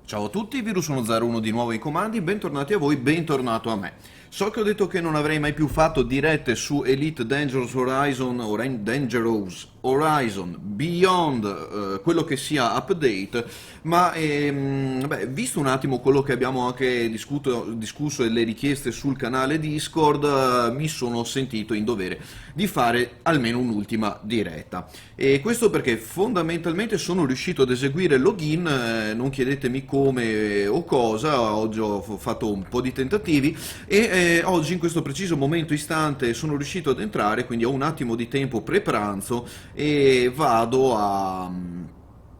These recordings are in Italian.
Ciao a tutti, Virus 101 di nuovo ai comandi, bentornati a voi, bentornato a me. So che ho detto che non avrei mai più fatto dirette su Elite Dangerous Horizon o Dangerous Horizon Beyond, quello che sia update, ma visto un attimo quello che abbiamo anche discusso e le richieste sul canale Discord, mi sono sentito in dovere di fare almeno un'ultima diretta. E questo perché fondamentalmente sono riuscito ad eseguire il login, non chiedetemi come o cosa, oggi ho fatto un po' di tentativi e oggi in questo preciso momento istante sono riuscito ad entrare, quindi ho un attimo di tempo pre-pranzo e vado a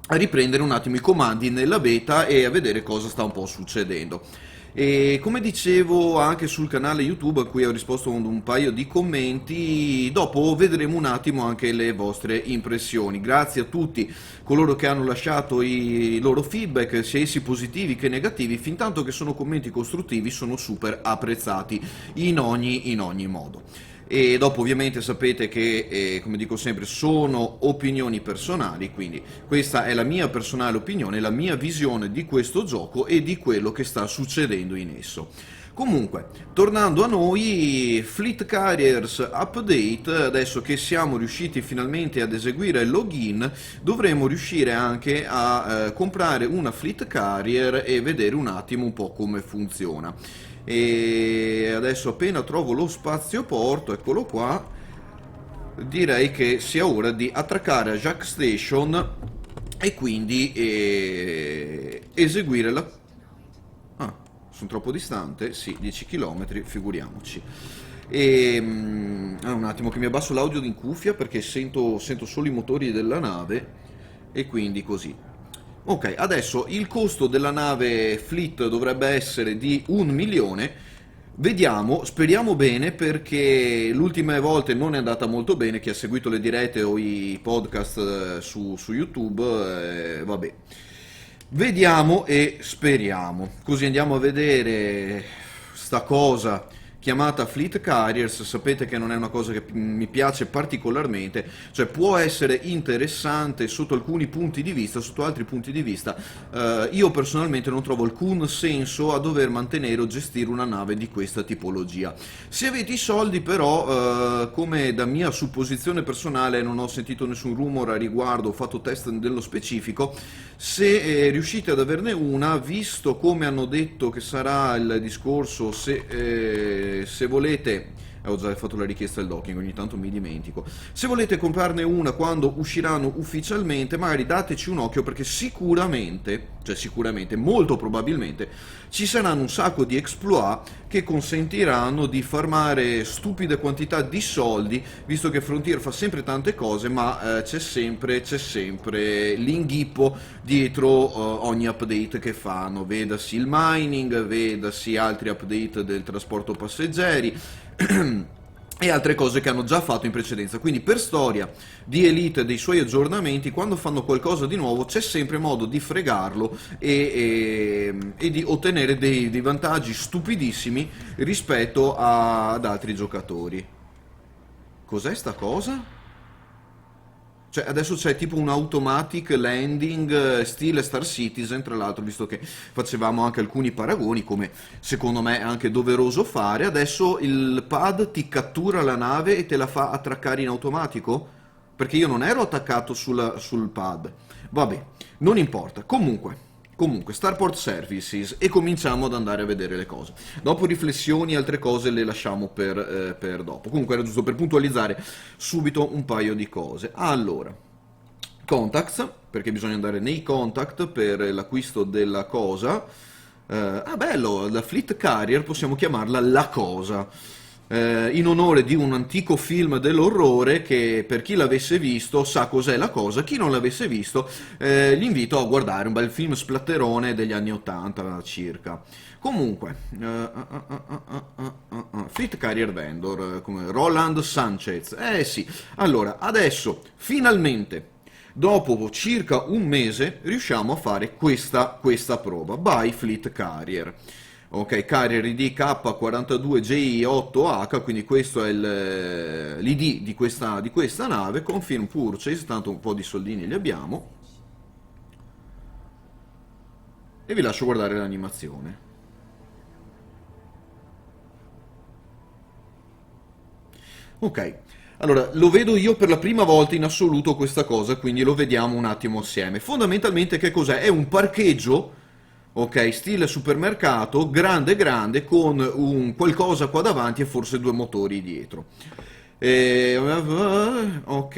riprendere un attimo i comandi nella beta e a vedere cosa sta un po' succedendo. E come dicevo anche sul canale YouTube a cui ho risposto con un paio di commenti, dopo vedremo un attimo anche le vostre impressioni. Grazie a tutti coloro che hanno lasciato i loro feedback, sia essi positivi che negativi, fin tanto che sono commenti costruttivi, sono super apprezzati in ogni modo. E dopo ovviamente sapete che, come dico sempre, sono opinioni personali, quindi questa è la mia personale opinione, la mia visione di questo gioco e di quello che sta succedendo in esso. Comunque, tornando a noi, Fleet Carriers Update, adesso che siamo riusciti finalmente ad eseguire il login, dovremo riuscire anche a comprare una Fleet Carrier e vedere un attimo un po' come funziona. E adesso appena trovo lo spazioporto, eccolo qua, direi che sia ora di attraccare a Jack Station e quindi eseguire la... Ah, sono troppo distante? Sì, 10 km, figuriamoci. Un attimo che mi abbasso l'audio in cuffia perché sento solo i motori della nave e quindi così. Ok, adesso il costo della nave Fleet dovrebbe essere di 1 milione. Vediamo, speriamo bene perché le ultime volte non è andata molto bene. Chi ha seguito le dirette o i podcast su YouTube, vabbè. Vediamo e speriamo. Così andiamo a vedere sta cosa chiamata Fleet Carriers. Sapete che non è una cosa che mi piace particolarmente, cioè può essere interessante sotto alcuni punti di vista, sotto altri punti di vista io personalmente non trovo alcun senso a dover mantenere o gestire una nave di questa tipologia. Se avete i soldi però, come da mia supposizione personale, non ho sentito nessun rumore a riguardo, ho fatto test nello specifico, se riuscite ad averne una, visto come hanno detto che sarà il discorso, se volete, ho già fatto la richiesta del docking, ogni tanto mi dimentico, se volete comprarne una quando usciranno ufficialmente, magari dateci un occhio perché sicuramente, molto probabilmente, ci saranno un sacco di exploit che consentiranno di farmare stupide quantità di soldi, visto che Frontier fa sempre tante cose, ma c'è sempre l'inghippo dietro ogni update che fanno, vedasi il mining, vedasi altri update del trasporto passeggeri e altre cose che hanno già fatto in precedenza. Quindi per storia di Elite e dei suoi aggiornamenti, quando fanno qualcosa di nuovo c'è sempre modo di fregarlo e di ottenere dei vantaggi stupidissimi rispetto ad altri giocatori. Cos'è sta cosa? Cioè, adesso c'è tipo un automatic landing stile Star Citizen, tra l'altro, visto che facevamo anche alcuni paragoni, come secondo me è anche doveroso fare. Adesso il pad ti cattura la nave e te la fa attraccare in automatico? Perché io non ero attaccato sul pad. Vabbè, non importa. Comunque, Starport Services e cominciamo ad andare a vedere le cose. Dopo riflessioni e altre cose le lasciamo per dopo. Comunque era giusto per puntualizzare subito un paio di cose. Allora, contacts, perché bisogna andare nei contact per l'acquisto della cosa. Bello, la Fleet Carrier possiamo chiamarla La Cosa. In onore di un antico film dell'orrore che per chi l'avesse visto sa cos'è la cosa, chi non l'avesse visto gli invito a guardare un bel film splatterone degli anni 80 circa. Comunque, Fleet Carrier Vendor, come Roland Sanchez. Sì, allora, adesso finalmente dopo circa un mese riusciamo a fare questa prova. By Fleet Carrier. Ok, Carrier ID K42JI8H, quindi questo è l'ID di questa nave. Confirm purchase, tanto un po' di soldini li abbiamo. e vi lascio guardare l'animazione. Ok, allora lo vedo io per la prima volta in assoluto questa cosa, quindi lo vediamo un attimo assieme. Fondamentalmente che cos'è? È un parcheggio, ok, stile supermercato, grande grande, con un qualcosa qua davanti e forse due motori dietro. Ok,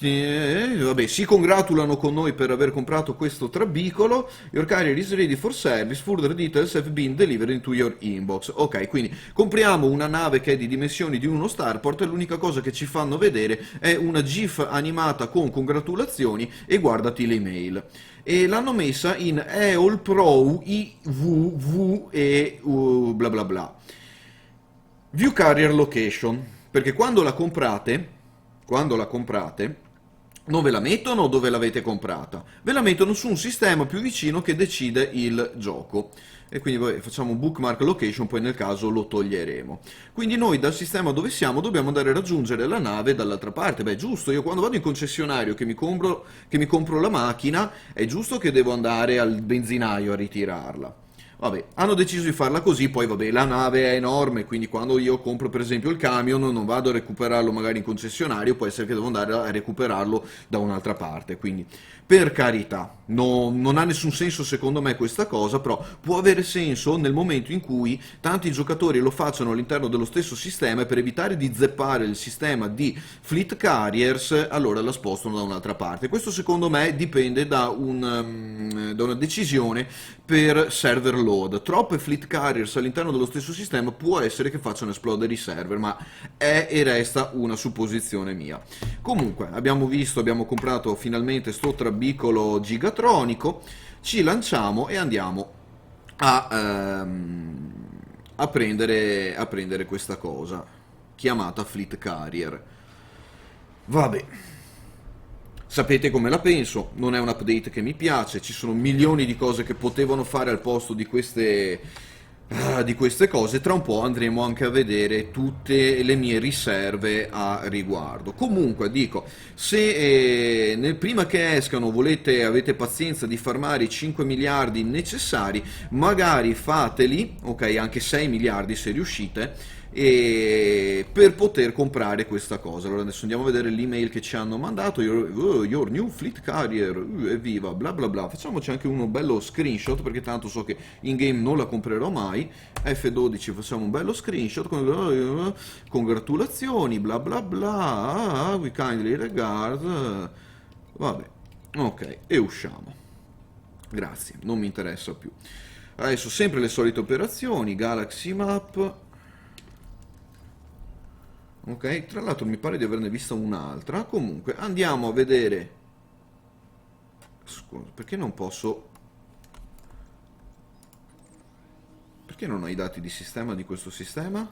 vabbè, si congratulano con noi per aver comprato questo trabicolo. Your carrier is ready for service. Further details have been delivered into your inbox. Ok, quindi compriamo una nave che è di dimensioni di uno starport e l'unica cosa che ci fanno vedere è una GIF animata con congratulazioni e guardati l'email. E l'hanno messa in EOL Pro IVV e bla bla bla. View Carrier Location, perché quando la comprate, non ve la mettono dove l'avete comprata, ve la mettono su un sistema più vicino che decide il gioco. E quindi facciamo un bookmark location, poi nel caso lo toglieremo. Quindi noi dal sistema dove siamo dobbiamo andare a raggiungere la nave dall'altra parte. Beh, giusto, io quando vado in concessionario che mi compro la macchina, è giusto che devo andare al benzinaio a ritirarla. Vabbè, hanno deciso di farla così, poi vabbè, la nave è enorme, quindi quando io compro per esempio il camion non vado a recuperarlo magari in concessionario, può essere che devo andare a recuperarlo da un'altra parte, quindi per carità, non ha nessun senso secondo me questa cosa, però può avere senso nel momento in cui tanti giocatori lo facciano all'interno dello stesso sistema e per evitare di zeppare il sistema di fleet carriers, allora la spostano da un'altra parte. Questo secondo me dipende da una decisione per server load. Troppe fleet carriers all'interno dello stesso sistema può essere che facciano esplodere i server, ma è e resta una supposizione mia. Comunque, abbiamo comprato finalmente sto trabicolo gigatronico, ci lanciamo e andiamo a prendere questa cosa chiamata fleet carrier. Vabbè. Sapete come la penso, non è un update che mi piace, ci sono milioni di cose che potevano fare al posto di queste cose, tra un po' andremo anche a vedere tutte le mie riserve a riguardo. Comunque dico, se prima che escano avete pazienza di farmare i 5 miliardi necessari, magari fateli, ok, anche 6 miliardi se riuscite, e per poter comprare questa cosa. Allora adesso andiamo a vedere l'email che ci hanno mandato. Your new fleet carrier, evviva, bla bla bla. Facciamoci anche uno bello screenshot, perché tanto so che in game non la comprerò mai. F12, facciamo un bello screenshot con congratulazioni, bla bla bla, we kindly regard. Vabbè, ok, e usciamo. Grazie, non mi interessa più. Adesso sempre le solite operazioni, Galaxy Map. Ok, tra l'altro mi pare di averne vista un'altra. Comunque andiamo a vedere. Scusa, perché non posso? Perché non ho i dati di sistema di questo sistema?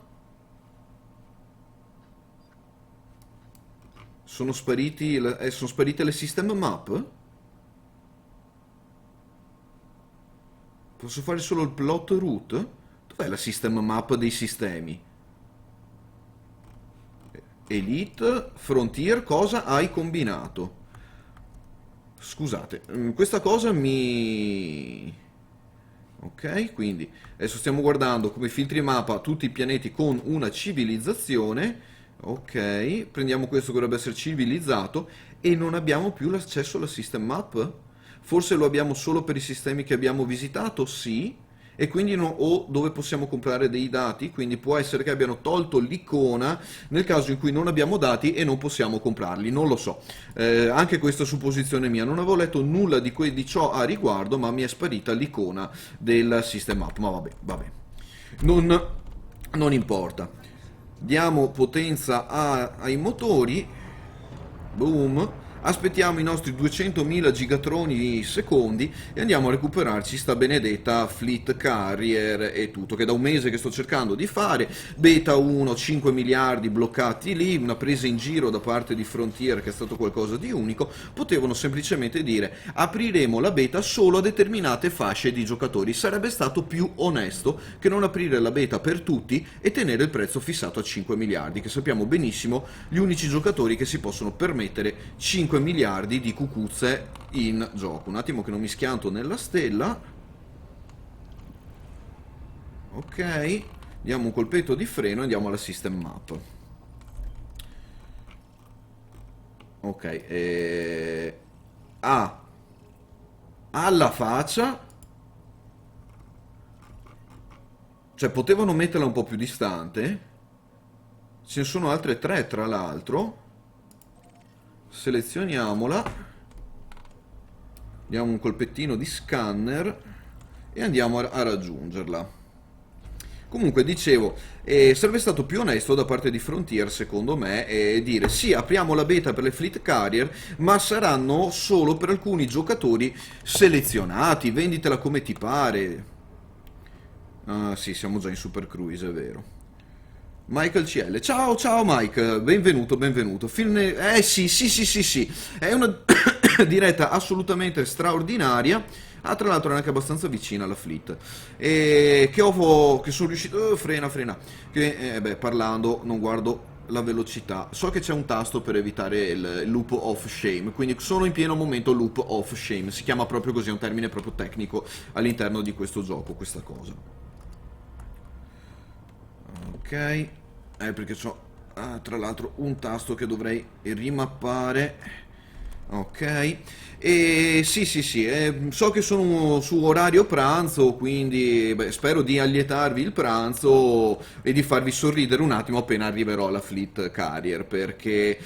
Sono sparite le system map? Posso fare solo il plot route? Dov'è la system map dei sistemi? Elite, Frontier, cosa hai combinato? Scusate, questa cosa mi... Ok, quindi adesso stiamo guardando come filtri mappa tutti i pianeti con una civilizzazione. Ok, prendiamo questo che dovrebbe essere civilizzato e non abbiamo più l'accesso alla system map? Forse lo abbiamo solo per i sistemi che abbiamo visitato? Sì. E quindi o dove possiamo comprare dei dati, quindi può essere che abbiano tolto l'icona nel caso in cui non abbiamo dati e non possiamo comprarli, non lo so. Anche questa supposizione mia, non avevo letto nulla di ciò a riguardo, ma mi è sparita l'icona del system app, ma vabbè. Non importa. Diamo potenza ai motori, boom. Aspettiamo i nostri 200.000 gigatroni secondi e andiamo a recuperarci sta benedetta fleet carrier e tutto, che da un mese che sto cercando di fare. Beta 1, 5 miliardi bloccati lì, una presa in giro da parte di Frontier che è stato qualcosa di unico. Potevano semplicemente dire apriremo la beta solo a determinate fasce di giocatori. Sarebbe stato più onesto che non aprire la beta per tutti e tenere il prezzo fissato a 5 miliardi, che sappiamo benissimo gli unici giocatori che si possono permettere 5 5 miliardi di cucuzze in gioco. Un attimo che non mi schianto nella stella. Ok, diamo un colpetto di freno e andiamo alla system map. Ok, alla faccia. Cioè, potevano metterla un po' più distante. Ce ne sono altre 3, tra l'altro. Selezioniamola. Diamo un colpettino di scanner e andiamo a raggiungerla. Comunque, dicevo, sarebbe stato più onesto da parte di Frontier, secondo me, dire sì, apriamo la beta per le Fleet Carrier, ma saranno solo per alcuni giocatori selezionati, venditela come ti pare. Ah sì, siamo già in Super Cruise, è vero. Michael CL, ciao ciao Mike, benvenuto, benvenuto. Sì, è una diretta assolutamente straordinaria. Ah, tra l'altro è anche abbastanza vicina alla Fleet. E che sono riuscito... frena. Parlando non guardo la velocità. So che c'è un tasto per evitare il loop of shame, quindi sono in pieno momento loop of shame. Si chiama proprio così, è un termine proprio tecnico all'interno di questo gioco, questa cosa. Ok, perché ho tra l'altro un tasto che dovrei rimappare. Ok, e sì, so che sono su orario pranzo, quindi spero di allietarvi il pranzo e di farvi sorridere un attimo appena arriverò alla Fleet Carrier, perché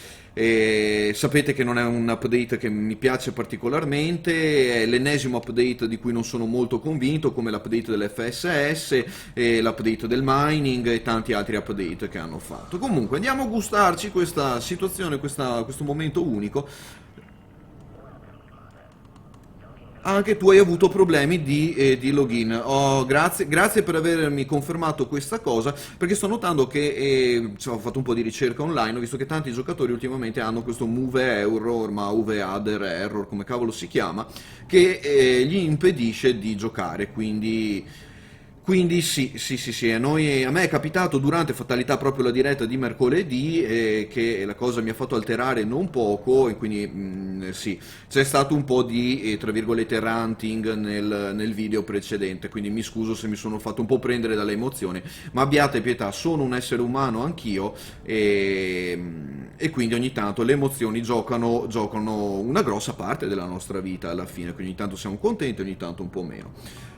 sapete che non è un update che mi piace particolarmente, è l'ennesimo update di cui non sono molto convinto, come l'update dell'FSS, l'update del mining e tanti altri update che hanno fatto. Comunque andiamo a gustarci questa situazione, questo momento unico. Anche tu hai avuto problemi di login. Oh, grazie per avermi confermato questa cosa, perché sto notando che ho fatto un po' di ricerca online, ho visto che tanti giocatori ultimamente hanno questo move error, ma move other error, come cavolo si chiama, che gli impedisce di giocare, quindi sì, a me è capitato durante Fatalità proprio la diretta di mercoledì, che la cosa mi ha fatto alterare non poco, e quindi sì, c'è stato un po' di, tra virgolette, ranting nel video precedente, quindi mi scuso se mi sono fatto un po' prendere dalle emozioni, ma abbiate pietà, sono un essere umano anch'io, e quindi ogni tanto le emozioni giocano una grossa parte della nostra vita alla fine, quindi ogni tanto siamo contenti, ogni tanto un po' meno.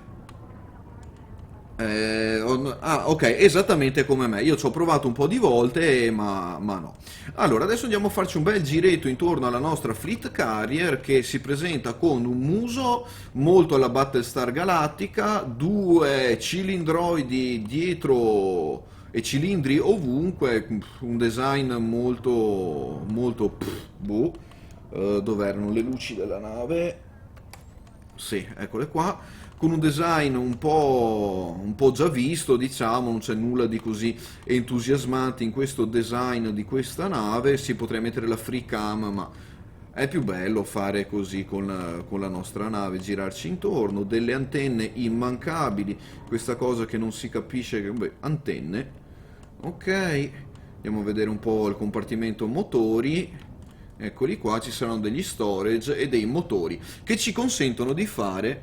Ok, esattamente come me. Io ci ho provato un po' di volte, ma no. Allora, adesso andiamo a farci un bel giretto intorno alla nostra Fleet Carrier, che si presenta con un muso molto alla Battlestar Galactica, due cilindroidi dietro e cilindri ovunque, un design molto boh. Dove erano le luci della nave? Sì, eccole qua, con un design un po' già visto, diciamo, non c'è nulla di così entusiasmante in questo design di questa nave. Si potrei mettere la free cam, ma è più bello fare così con la nostra nave, girarci intorno, delle antenne immancabili, questa cosa che non si capisce, antenne, ok, andiamo a vedere un po' il compartimento motori. Eccoli qua, ci saranno degli storage e dei motori che ci consentono di fare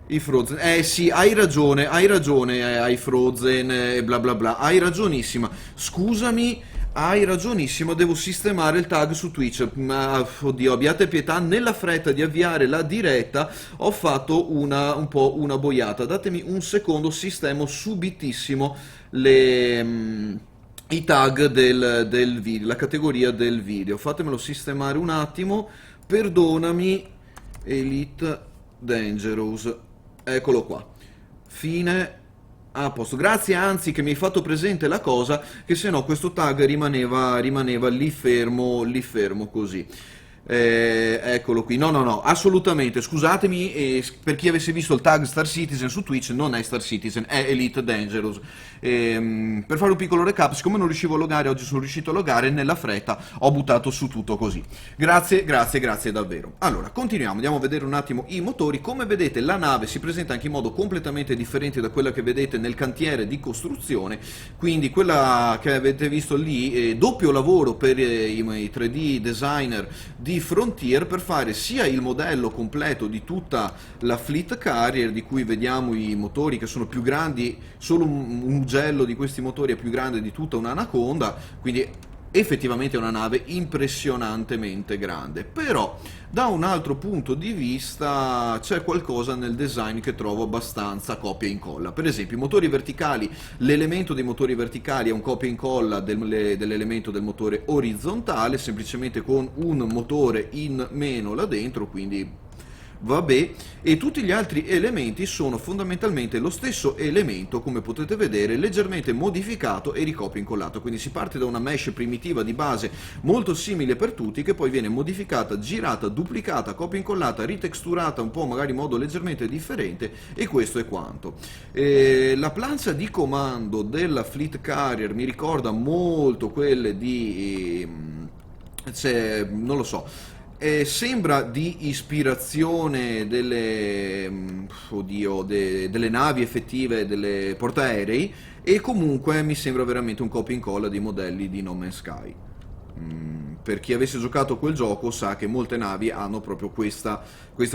i Frozen. Sì, hai ragione, hai Frozen e bla bla bla, hai ragionissima. Scusami, hai ragionissimo, devo sistemare il tag su Twitch. Ma oddio, abbiate pietà, nella fretta di avviare la diretta ho fatto un po' una boiata. Datemi un secondo, sistemo subitissimo i tag del video, la categoria del video. Fatemelo sistemare un attimo. Perdonami, Elite Dangerous. Eccolo qua. Fine. A posto. Grazie anzi che mi hai fatto presente la cosa, che se no questo tag rimaneva lì fermo così. Eccolo qui, no, assolutamente, scusatemi, per chi avesse visto il tag Star Citizen su Twitch, non è Star Citizen, è Elite Dangerous. Per fare un piccolo recap, siccome non riuscivo a logare, oggi sono riuscito a logare, nella fretta ho buttato su tutto così. Grazie davvero. Allora, continuiamo, andiamo a vedere un attimo i motori. Come vedete la nave si presenta anche in modo completamente differente da quella che vedete nel cantiere di costruzione, quindi quella che avete visto lì, doppio lavoro per i 3D designer di di Frontier per fare sia il modello completo di tutta la Fleet Carrier, di cui vediamo i motori che sono più grandi, solo un ugello di questi motori è più grande di tutta un'Anaconda, quindi effettivamente è una nave impressionantemente grande. Però da un altro punto di vista c'è qualcosa nel design che trovo abbastanza copia e incolla. Per esempio i motori verticali, l'elemento dei motori verticali è un copia e incolla dell'elemento del motore orizzontale, semplicemente con un motore in meno là dentro, quindi vabbè, e tutti gli altri elementi sono fondamentalmente lo stesso elemento, come potete vedere, leggermente modificato e ricopia incollato. Quindi si parte da una mesh primitiva di base molto simile per tutti, che poi viene modificata, girata, duplicata, copia incollata, ritexturata un po' magari in modo leggermente differente, e questo è quanto. La plancia di comando della Fleet Carrier mi ricorda molto quelle di non lo so. Sembra di ispirazione delle navi effettive, delle portaerei, e comunque mi sembra veramente un copia e incolla dei modelli di No Man's Sky. Per chi avesse giocato quel gioco sa che molte navi hanno proprio questa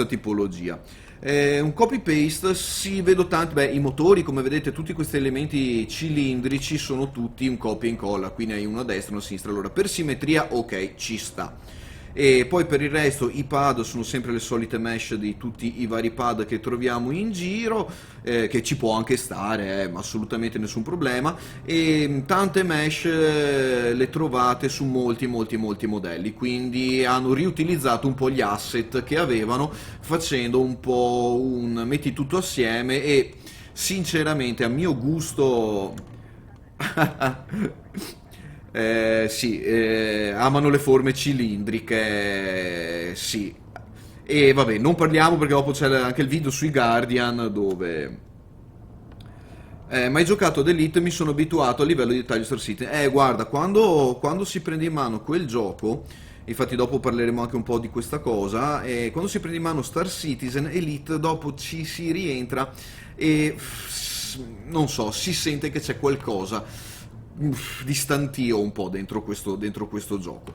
tipologia. Un copy paste, sì, vedo tanti, i motori, come vedete, tutti questi elementi cilindrici sono tutti un copia e incolla, quindi hai uno a destra e uno a sinistra. Allora, per simmetria, ok, ci sta. E poi per il resto i pad sono sempre le solite mesh di tutti i vari pad che troviamo in giro, che ci può anche stare, ma assolutamente nessun problema, e tante mesh le trovate su molti modelli, quindi hanno riutilizzato un po' gli asset che avevano, facendo un po' un metti tutto assieme, e sinceramente a mio gusto sì, amano le forme cilindriche, sì. E vabbè, non parliamo perché dopo c'è anche il video sui Guardian dove... mai giocato ad Elite, mi sono abituato a livello di dettaglio Star Citizen. Guarda, quando si prende in mano quel gioco, infatti dopo parleremo anche un po' di questa cosa, quando si prende in mano Star Citizen, Elite, dopo ci si rientra e non so, si sente che c'è qualcosa di stantio un po' dentro questo gioco.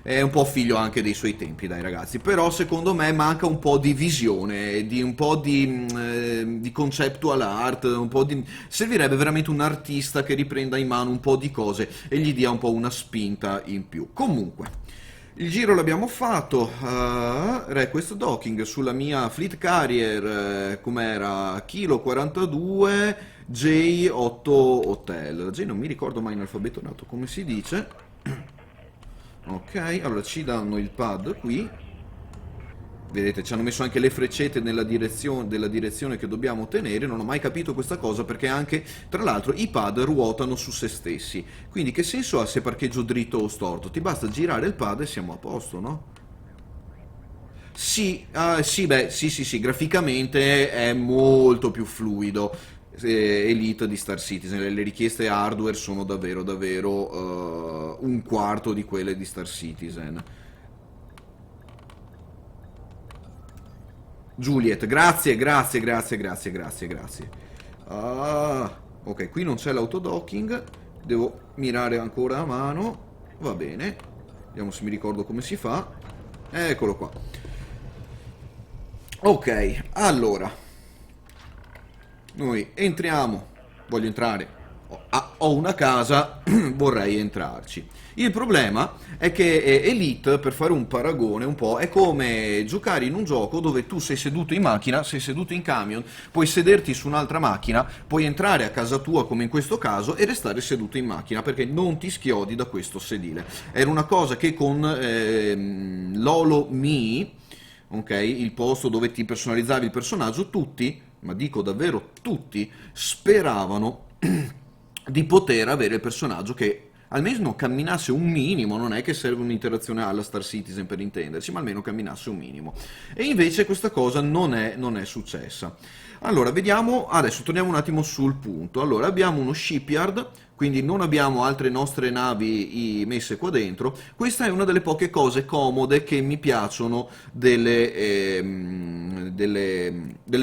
È un po' figlio anche dei suoi tempi, dai ragazzi, però secondo me manca un po' di visione, un po' di conceptual art, servirebbe veramente un artista che riprenda in mano un po' di cose e gli dia un po' una spinta in più. Comunque, il giro l'abbiamo fatto, request docking sulla mia Fleet Carrier, com'era? Kilo 42 J8 Hotel. La J non mi ricordo mai in alfabeto nato come si dice. Ok, allora ci danno il pad qui. Vedete, ci hanno messo anche le freccette della direzione che dobbiamo ottenere. Non ho mai capito questa cosa, perché anche, tra l'altro, i pad ruotano su se stessi. Quindi che senso ha se parcheggio dritto o storto? Ti basta girare il pad e siamo a posto, no? Sì, sì, graficamente è molto più fluido Elite di Star Citizen. Le richieste hardware sono davvero un quarto di quelle di Star Citizen. Juliet, grazie. Ok, qui non c'è l'autodocking, devo mirare ancora a mano, va bene, vediamo se mi ricordo come si fa, eccolo qua. Ok, allora, noi entriamo, voglio entrare, ho una casa, vorrei entrarci. Il problema è che Elite, per fare un paragone un po', è come giocare in un gioco dove tu sei seduto in macchina, sei seduto in camion, puoi sederti su un'altra macchina, puoi entrare a casa tua come in questo caso e restare seduto in macchina perché non ti schiodi da questo sedile. Era una cosa che con Lolo Me, ok, il posto dove ti personalizzavi il personaggio, tutti, ma dico davvero tutti, speravano di poter avere il personaggio che almeno camminasse un minimo. Non è che serve un'interazione alla Star Citizen per intenderci, ma almeno camminasse un minimo. E invece questa cosa non è successa. Allora, vediamo, adesso torniamo un attimo sul punto. Allora, abbiamo uno shipyard, quindi non abbiamo altre nostre navi messe qua dentro. Questa è una delle poche cose comode che mi piacciono delle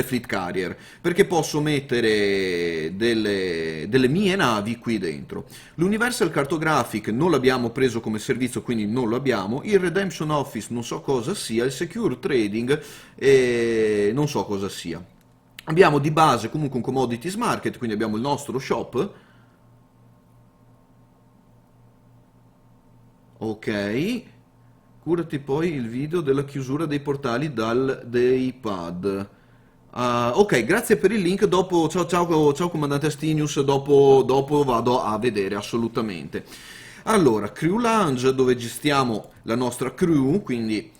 fleet carrier, perché posso mettere delle mie navi qui dentro. L'Universal Cartographic non l'abbiamo preso come servizio, quindi non lo abbiamo. Il Redemption Office non so cosa sia, il Secure Trading non so cosa sia. Abbiamo di base comunque un commodities market, quindi abbiamo il nostro shop. Ok, curati poi il video della chiusura dei portali dal Daypad. Ok, grazie per il link. Dopo, ciao, ciao, ciao comandante Astinius. Dopo vado a vedere assolutamente. Allora, Crew Lounge dove gestiamo la nostra crew, quindi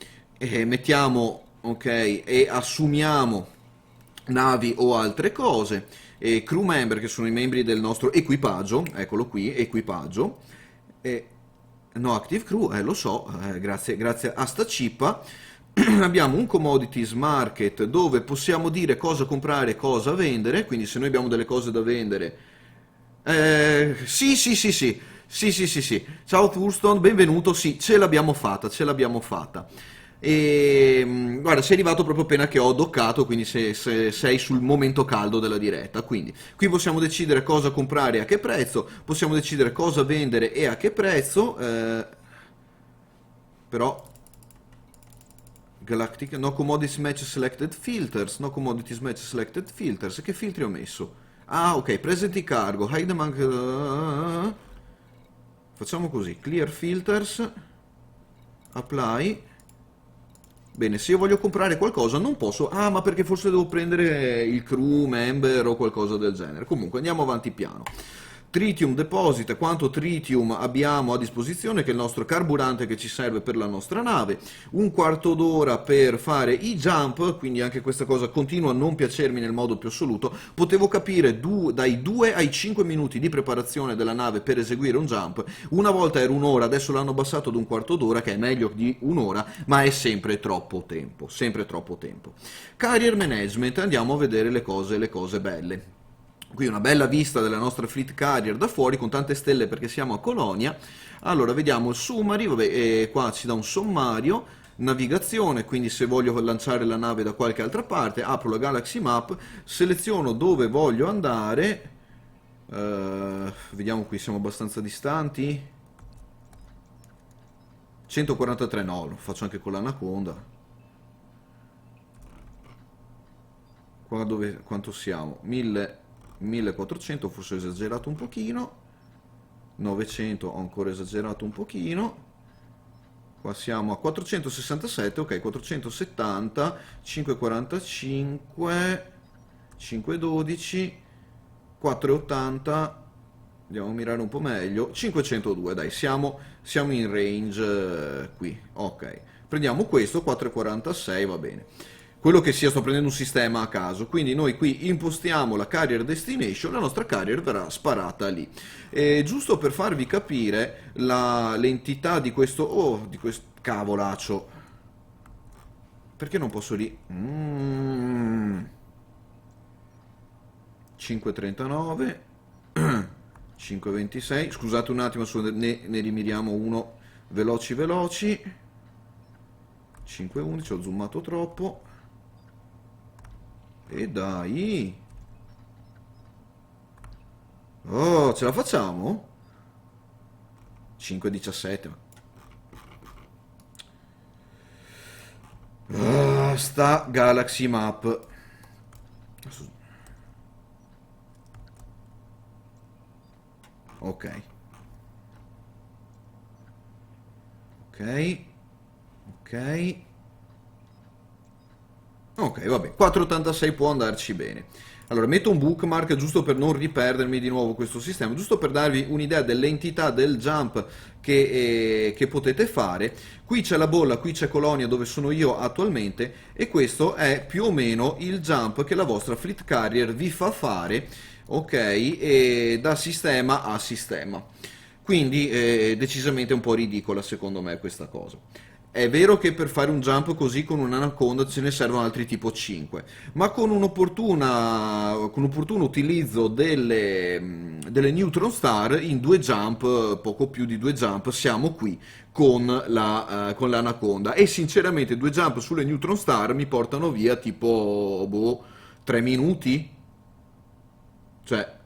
mettiamo, ok, e assumiamo navi o altre cose. E crew member che sono i membri del nostro equipaggio, eccolo qui, equipaggio. E, no, active crew, lo so, grazie a sta cippa. Abbiamo un commodities market dove possiamo dire cosa comprare e cosa vendere, quindi se noi abbiamo delle cose da vendere, sì, sì, sì, sì, sì, sì, sì, sì. Ciao Thurston, benvenuto, sì, ce l'abbiamo fatta, ce l'abbiamo fatta. E guarda, sei arrivato proprio appena che ho doccato, quindi se sei sul momento caldo della diretta. Quindi qui possiamo decidere cosa comprare e a che prezzo, possiamo decidere cosa vendere e a che prezzo, però Galactic, no commodities match selected filters, no commodities match selected filters, che filtri ho messo? Ah, ok, present cargo, high demand, facciamo così, clear filters, apply. Bene, se io voglio comprare qualcosa non posso, ma perché forse devo prendere il crew member o qualcosa del genere. Comunque andiamo avanti piano. Tritium deposit, quanto tritium abbiamo a disposizione, che è il nostro carburante che ci serve per la nostra nave, un quarto d'ora per fare i jump, quindi anche questa cosa continua a non piacermi nel modo più assoluto. Potevo capire dai 2 ai 5 minuti di preparazione della nave per eseguire un jump, una volta era un'ora, adesso l'hanno abbassato ad un quarto d'ora, che è meglio di un'ora, ma è sempre troppo tempo, sempre troppo tempo. Carrier management, andiamo a vedere le cose belle. Qui una bella vista della nostra fleet carrier da fuori con tante stelle perché siamo a Colonia. Allora vediamo il summary, vabbè, qua ci dà un sommario, navigazione, quindi se voglio lanciare la nave da qualche altra parte, apro la Galaxy Map, seleziono dove voglio andare, vediamo qui, siamo abbastanza distanti, 143 no, lo faccio anche con l'Anaconda. Qua dove, quanto siamo? 1400, forse ho esagerato un pochino, 900 ho ancora esagerato un pochino, qua siamo a 467, ok, 470, 545, 512, 480, andiamo a mirare un po' meglio, 502, dai, siamo in range qui, ok, prendiamo questo, 446, va bene. Quello che sia, sto prendendo un sistema a caso, quindi noi qui impostiamo la carrier destination, la nostra carrier verrà sparata lì. Giusto per farvi capire l'entità di questo cavolaccio, perché non posso lì? 539, 526, scusate un attimo, ne rimiriamo uno veloci, 511, ho zoomato troppo. E dai. Oh, ce la facciamo? 5,17. Sta Galaxy Map. Ok. Ok. Ok. Ok, vabbè, 486 può andarci bene. Allora, metto un bookmark giusto per non riperdermi di nuovo questo sistema, giusto per darvi un'idea dell'entità del jump che potete fare. Qui c'è la bolla, qui c'è Colonia dove sono io attualmente e questo è più o meno il jump che la vostra fleet carrier vi fa fare, ok, e da sistema a sistema. Quindi decisamente un po' ridicola secondo me questa cosa. È vero che per fare un jump così con un'anaconda ce ne servono altri tipo 5, ma con con un opportuno utilizzo delle Neutron Star in due jump, poco più di due jump, siamo qui con l'anaconda. E sinceramente due jump sulle Neutron Star mi portano via tipo, boh, 3 minuti? Cioè,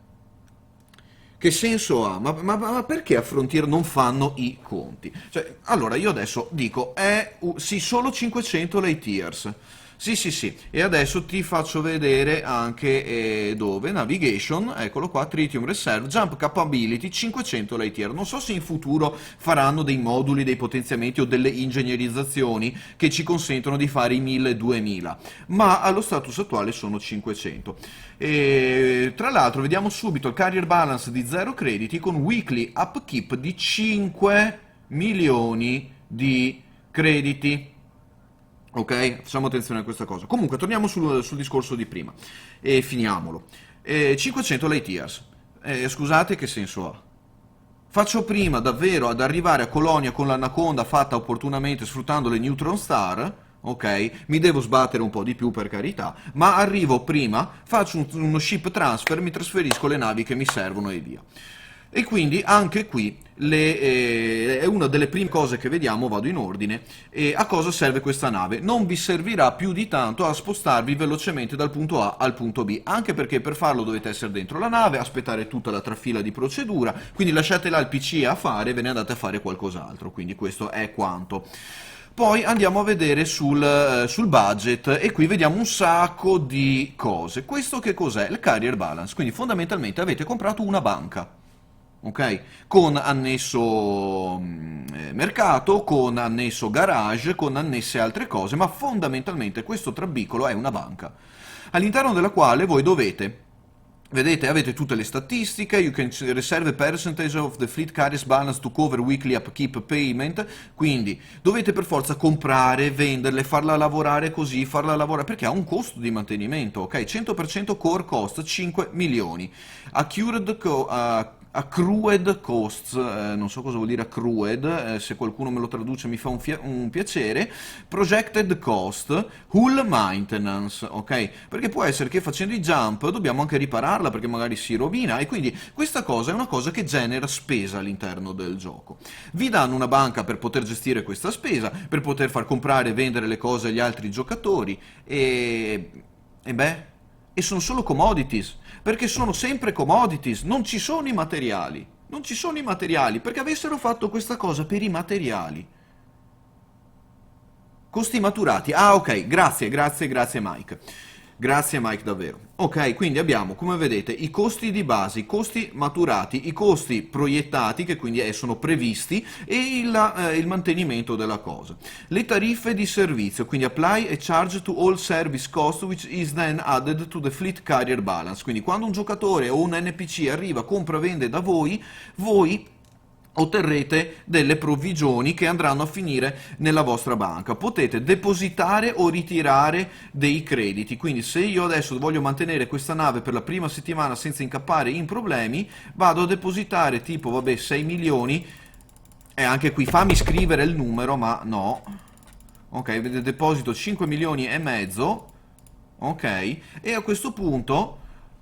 che senso ha? Ma perché a Frontier non fanno i conti? Cioè, allora io adesso dico, sì, solo 500 light years. Sì, sì, sì. E adesso ti faccio vedere anche dove. Navigation, eccolo qua, Tritium Reserve, Jump Capability 500 light year. Non so se in futuro faranno dei moduli, dei potenziamenti o delle ingegnerizzazioni che ci consentono di fare i 1000 e 2000, ma allo status attuale sono 500. E, tra l'altro vediamo subito il carrier balance di 0 crediti con weekly upkeep di 5 milioni di crediti. Ok? Facciamo attenzione a questa cosa. Comunque, torniamo sul discorso di prima e finiamolo. 500 light years. Scusate, che senso ha? Faccio prima davvero ad arrivare a Colonia con l'anaconda fatta opportunamente sfruttando le Neutron Star, ok? Mi devo sbattere un po' di più per carità, ma arrivo prima, faccio uno ship transfer, mi trasferisco le navi che mi servono e via. E quindi anche qui è una delle prime cose che vediamo, vado in ordine, a cosa serve questa nave. Non vi servirà più di tanto a spostarvi velocemente dal punto A al punto B, anche perché per farlo dovete essere dentro la nave, aspettare tutta la trafila di procedura, quindi lasciate là il PC a fare e ve ne andate a fare qualcos'altro, quindi questo è quanto. Poi andiamo a vedere sul budget e qui vediamo un sacco di cose. Questo che cos'è? Il carrier balance, quindi fondamentalmente avete comprato una banca, ok? Con annesso mercato, con annesso garage, con annesse altre cose, ma fondamentalmente questo trabicolo è una banca, all'interno della quale voi dovete. Vedete, avete tutte le statistiche, you can reserve a percentage of the fleet carriers balance to cover weekly upkeep payment, quindi dovete per forza comprare, venderle, farla lavorare così, farla lavorare, perché ha un costo di mantenimento, ok? 100% core cost, 5 milioni. Accrued costs, non so cosa vuol dire accrued, se qualcuno me lo traduce mi fa un piacere. Projected cost, hull maintenance, ok? Perché può essere che facendo i jump dobbiamo anche ripararla perché magari si rovina e quindi questa cosa è una cosa che genera spesa all'interno del gioco. Vi danno una banca per poter gestire questa spesa, per poter far comprare e vendere le cose agli altri giocatori e beh, e sono solo commodities, perché sono sempre commodities, non ci sono i materiali. Non ci sono i materiali, perché avessero fatto questa cosa per i materiali. Costi maturati. Ah, ok, grazie, grazie, grazie Mike. Grazie Mike davvero. Ok, quindi abbiamo, come vedete, i costi di base, i costi maturati, i costi proiettati, che quindi sono previsti, e il mantenimento della cosa. Le tariffe di servizio, quindi apply a charge to all service cost which is then added to the fleet carrier balance. Quindi quando un giocatore o un NPC arriva, compra, vende da voi otterrete delle provvigioni che andranno a finire nella vostra banca. Potete depositare o ritirare dei crediti, quindi se io adesso voglio mantenere questa nave per la prima settimana senza incappare in problemi, vado a depositare tipo, vabbè, 6 milioni, e anche qui fammi scrivere il numero, ma no. Ok, deposito 5 milioni e mezzo, ok, e a questo punto,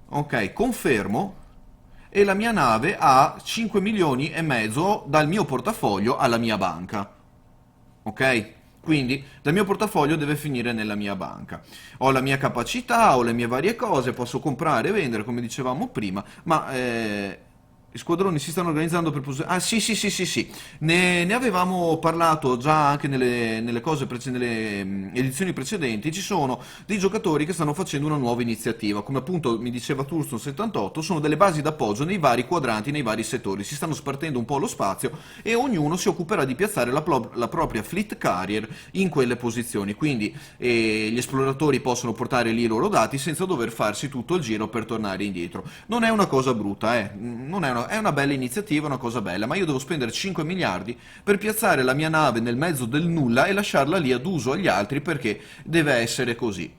ok, confermo, e la mia nave ha 5 milioni e mezzo dal mio portafoglio alla mia banca. Ok? Quindi dal mio portafoglio deve finire nella mia banca. Ho la mia capacità, ho le mie varie cose, posso comprare e vendere come dicevamo prima, ma gli squadroni si stanno organizzando per... Ah sì sì sì sì sì, ne avevamo parlato già anche nelle edizioni precedenti. Ci sono dei giocatori che stanno facendo una nuova iniziativa, come appunto mi diceva Turston78, sono delle basi d'appoggio nei vari quadranti, nei vari settori, si stanno spartendo un po' lo spazio e ognuno si occuperà di piazzare la propria fleet carrier in quelle posizioni, quindi gli esploratori possono portare lì i loro dati senza dover farsi tutto il giro per tornare indietro. Non è una cosa brutta, non è una bella iniziativa, una cosa bella, ma io devo spendere 5 miliardi per piazzare la mia nave nel mezzo del nulla e lasciarla lì ad uso agli altri perché deve essere così.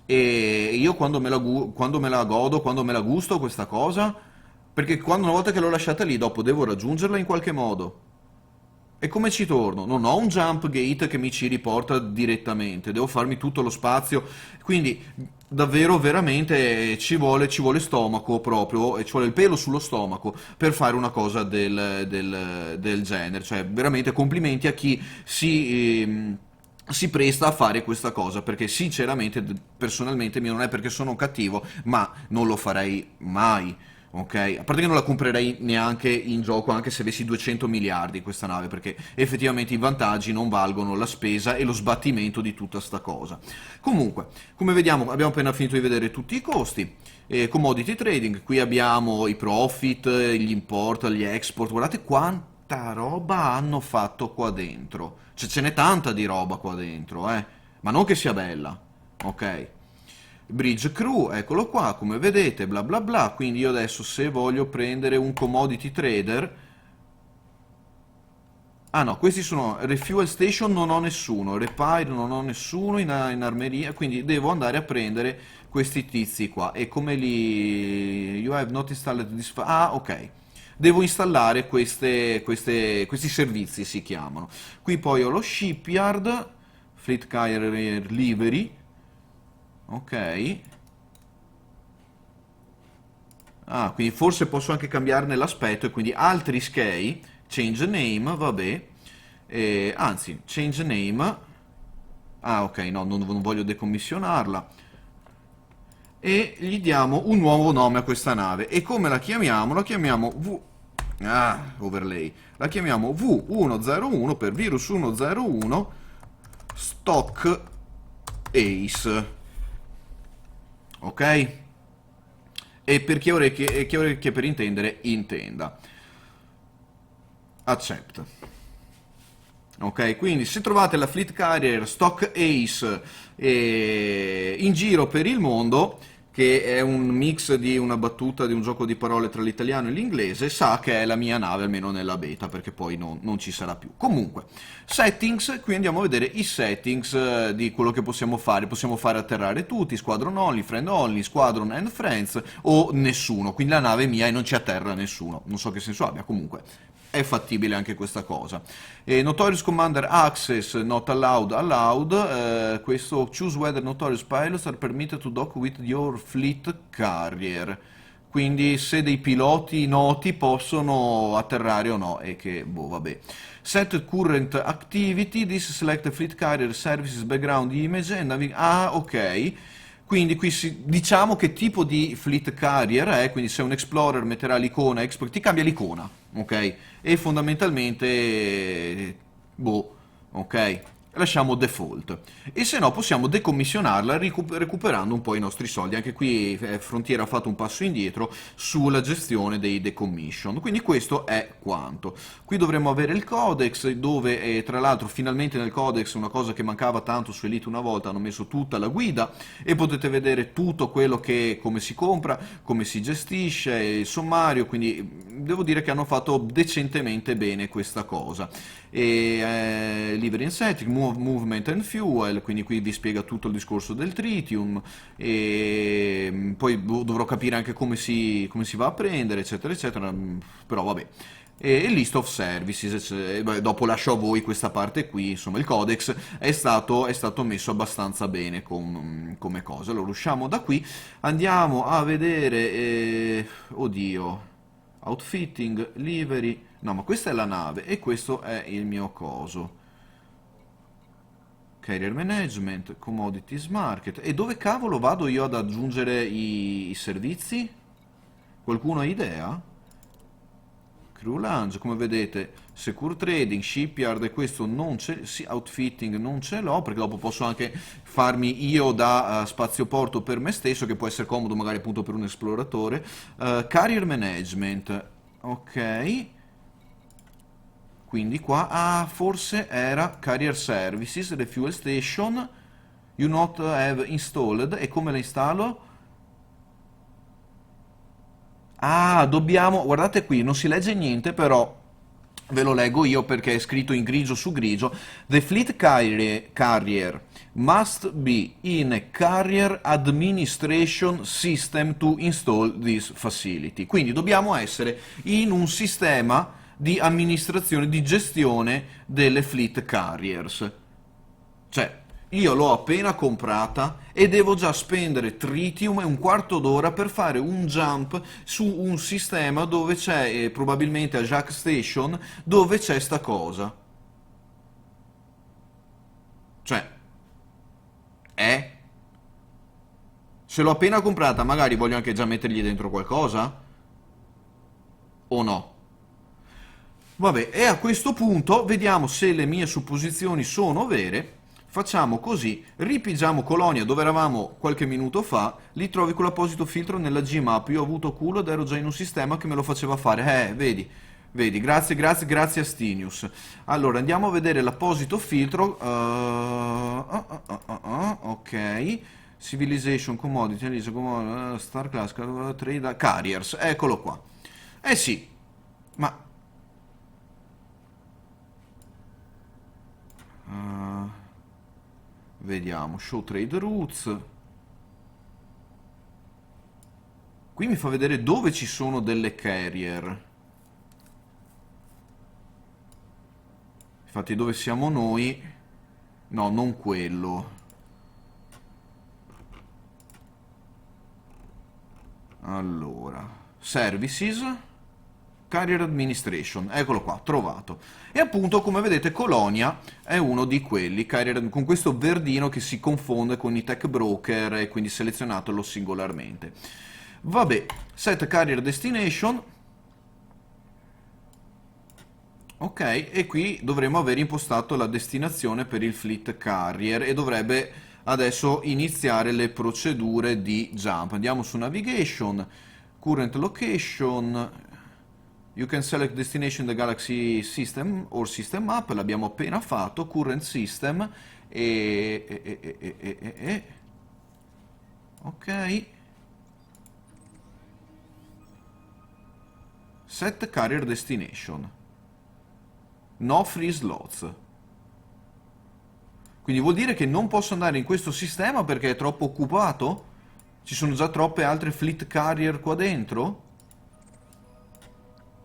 E io quando me la godo, quando me la gusto questa cosa, perché una volta che l'ho lasciata lì dopo devo raggiungerla in qualche modo. E come ci torno? Non ho un jump gate che mi ci riporta direttamente, devo farmi tutto lo spazio, quindi davvero veramente ci vuole stomaco proprio, e ci vuole il pelo sullo stomaco per fare una cosa del genere, cioè veramente complimenti a chi si presta a fare questa cosa, perché sinceramente, personalmente, non è perché sono cattivo, ma non lo farei mai. Ok, a parte che non la comprerei neanche in gioco, anche se avessi 200 miliardi questa nave, perché effettivamente i vantaggi non valgono la spesa e lo sbattimento di tutta sta cosa. Comunque, come vediamo, abbiamo appena finito di vedere tutti i costi. Commodity trading, qui abbiamo i profit, gli import, gli export, guardate quanta roba hanno fatto qua dentro. Cioè, ce n'è tanta di roba qua dentro, ma non che sia bella, ok? Bridge Crew, eccolo qua, come vedete, bla bla bla. Quindi io adesso, se voglio prendere un commodity trader, ah no, questi sono refuel station, non ho nessuno, repair non ho nessuno in armeria, quindi devo andare a prendere questi tizi qua. E come li... You have not installed this... Ah, ok. Devo installare questi servizi, si chiamano. Qui poi ho lo shipyard, fleet carrier livery, ok. Ah, quindi forse posso anche cambiarne l'aspetto e quindi altri skei, change name, vabbè, anzi, change name, ah ok, no, non voglio decommissionarla, e gli diamo un nuovo nome a questa nave, e come la chiamiamo? La chiamiamo overlay, la chiamiamo V101 per virus 101 stock ace, ok? E per chi ha orecchie per intendere, intenda. Accept. Ok, quindi se trovate la Fleet Carrier Stock Ace in giro per il mondo, che è un mix di una battuta di un gioco di parole tra l'italiano e l'inglese, sa che è la mia nave, almeno nella beta, perché poi non ci sarà più. Comunque, settings, qui andiamo a vedere i settings di quello che possiamo fare. Possiamo fare atterrare tutti, squadron only, squadron and friends, o nessuno, quindi la nave è mia e non ci atterra nessuno. Non so che senso abbia, comunque è fattibile anche questa cosa. Notorious Commander Access Not Allowed, questo choose whether Notorious Pilots are permitted to dock with your fleet carrier, quindi se dei piloti noti possono atterrare o no, e che boh, vabbè. Set current activity, this select fleet carrier services background image and ah, ok. Quindi qui diciamo che tipo di fleet carrier è, quindi se un explorer metterà l'icona, ti cambia l'icona, ok? E fondamentalmente, boh, ok? Lasciamo default. E se no possiamo decommissionarla recuperando un po' i nostri soldi. Anche qui Frontier ha fatto un passo indietro sulla gestione dei decommission. Quindi questo è quanto. Qui dovremmo avere il codex, dove tra l'altro finalmente nel codex, una cosa che mancava tanto su Elite una volta, hanno messo tutta la guida e potete vedere tutto quello che, come si compra, come si gestisce, il sommario, quindi devo dire che hanno fatto decentemente bene questa cosa. E livery and setting, movement and fuel, quindi qui vi spiega tutto il discorso del tritium, e poi dovrò capire anche come si va a prendere, eccetera, eccetera, però vabbè. E list of services, dopo lascio a voi questa parte qui, insomma il codex è stato messo abbastanza bene come cosa. Allora usciamo da qui, andiamo a vedere, oddio, outfitting, livery, no ma questa è la nave e questo è il mio coso. Carrier management, commodities market, e dove cavolo vado io ad aggiungere i servizi? Qualcuno ha idea? Crew Lounge, come vedete, Secure Trading, Shipyard, e questo non c'è, sì, Outfitting non ce l'ho, perché dopo posso anche farmi io da spazioporto per me stesso, che può essere comodo magari appunto per un esploratore. Carrier Management, ok, quindi qua, forse era Carrier Services, Refuel Station, You not have installed, e come la installo? Ah, dobbiamo, guardate qui, non si legge niente, però ve lo leggo io perché è scritto in grigio su grigio. The fleet carrier must be in a carrier administration system to install this facility. Quindi dobbiamo essere in un sistema di amministrazione, di gestione delle fleet carriers. Cioè, io l'ho appena comprata e devo già spendere tritium e un quarto d'ora per fare un jump su un sistema dove c'è, probabilmente a Jack Station, dove c'è sta cosa. Cioè, è? Se l'ho appena comprata, magari voglio anche già mettergli dentro qualcosa? O no? Vabbè, e a questo punto vediamo se le mie supposizioni sono vere. Facciamo così, ripigiamo Colonia dove eravamo qualche minuto fa, li trovi con l'apposito filtro nella Gmap. Io ho avuto culo ed ero già in un sistema che me lo faceva fare. Vedi, vedi, grazie, grazie, grazie a Stinius. Allora, andiamo a vedere l'apposito filtro. Ok. Civilization, Commodity, Star Class, Trade, Carriers, eccolo qua. Eh sì, ma... vediamo, Show Trade Routes. Qui mi fa vedere dove ci sono delle carrier. Infatti dove siamo noi... No, non quello. Allora, Services, Carrier Administration, eccolo qua, trovato. E appunto, come vedete, Colonia è uno di quelli, con questo verdino che si confonde con i tech broker e quindi selezionatelo singolarmente. Vabbè, Set Carrier Destination. Ok, e qui dovremo aver impostato la destinazione per il Fleet Carrier e dovrebbe adesso iniziare le procedure di jump. Andiamo su Navigation, Current Location, You can select destination in the Galaxy System or System Map, l'abbiamo appena fatto, Current System ok. Set Carrier Destination. No free slots. Quindi vuol dire che non posso andare in questo sistema perché è troppo occupato? Ci sono già troppe altre fleet carrier qua dentro?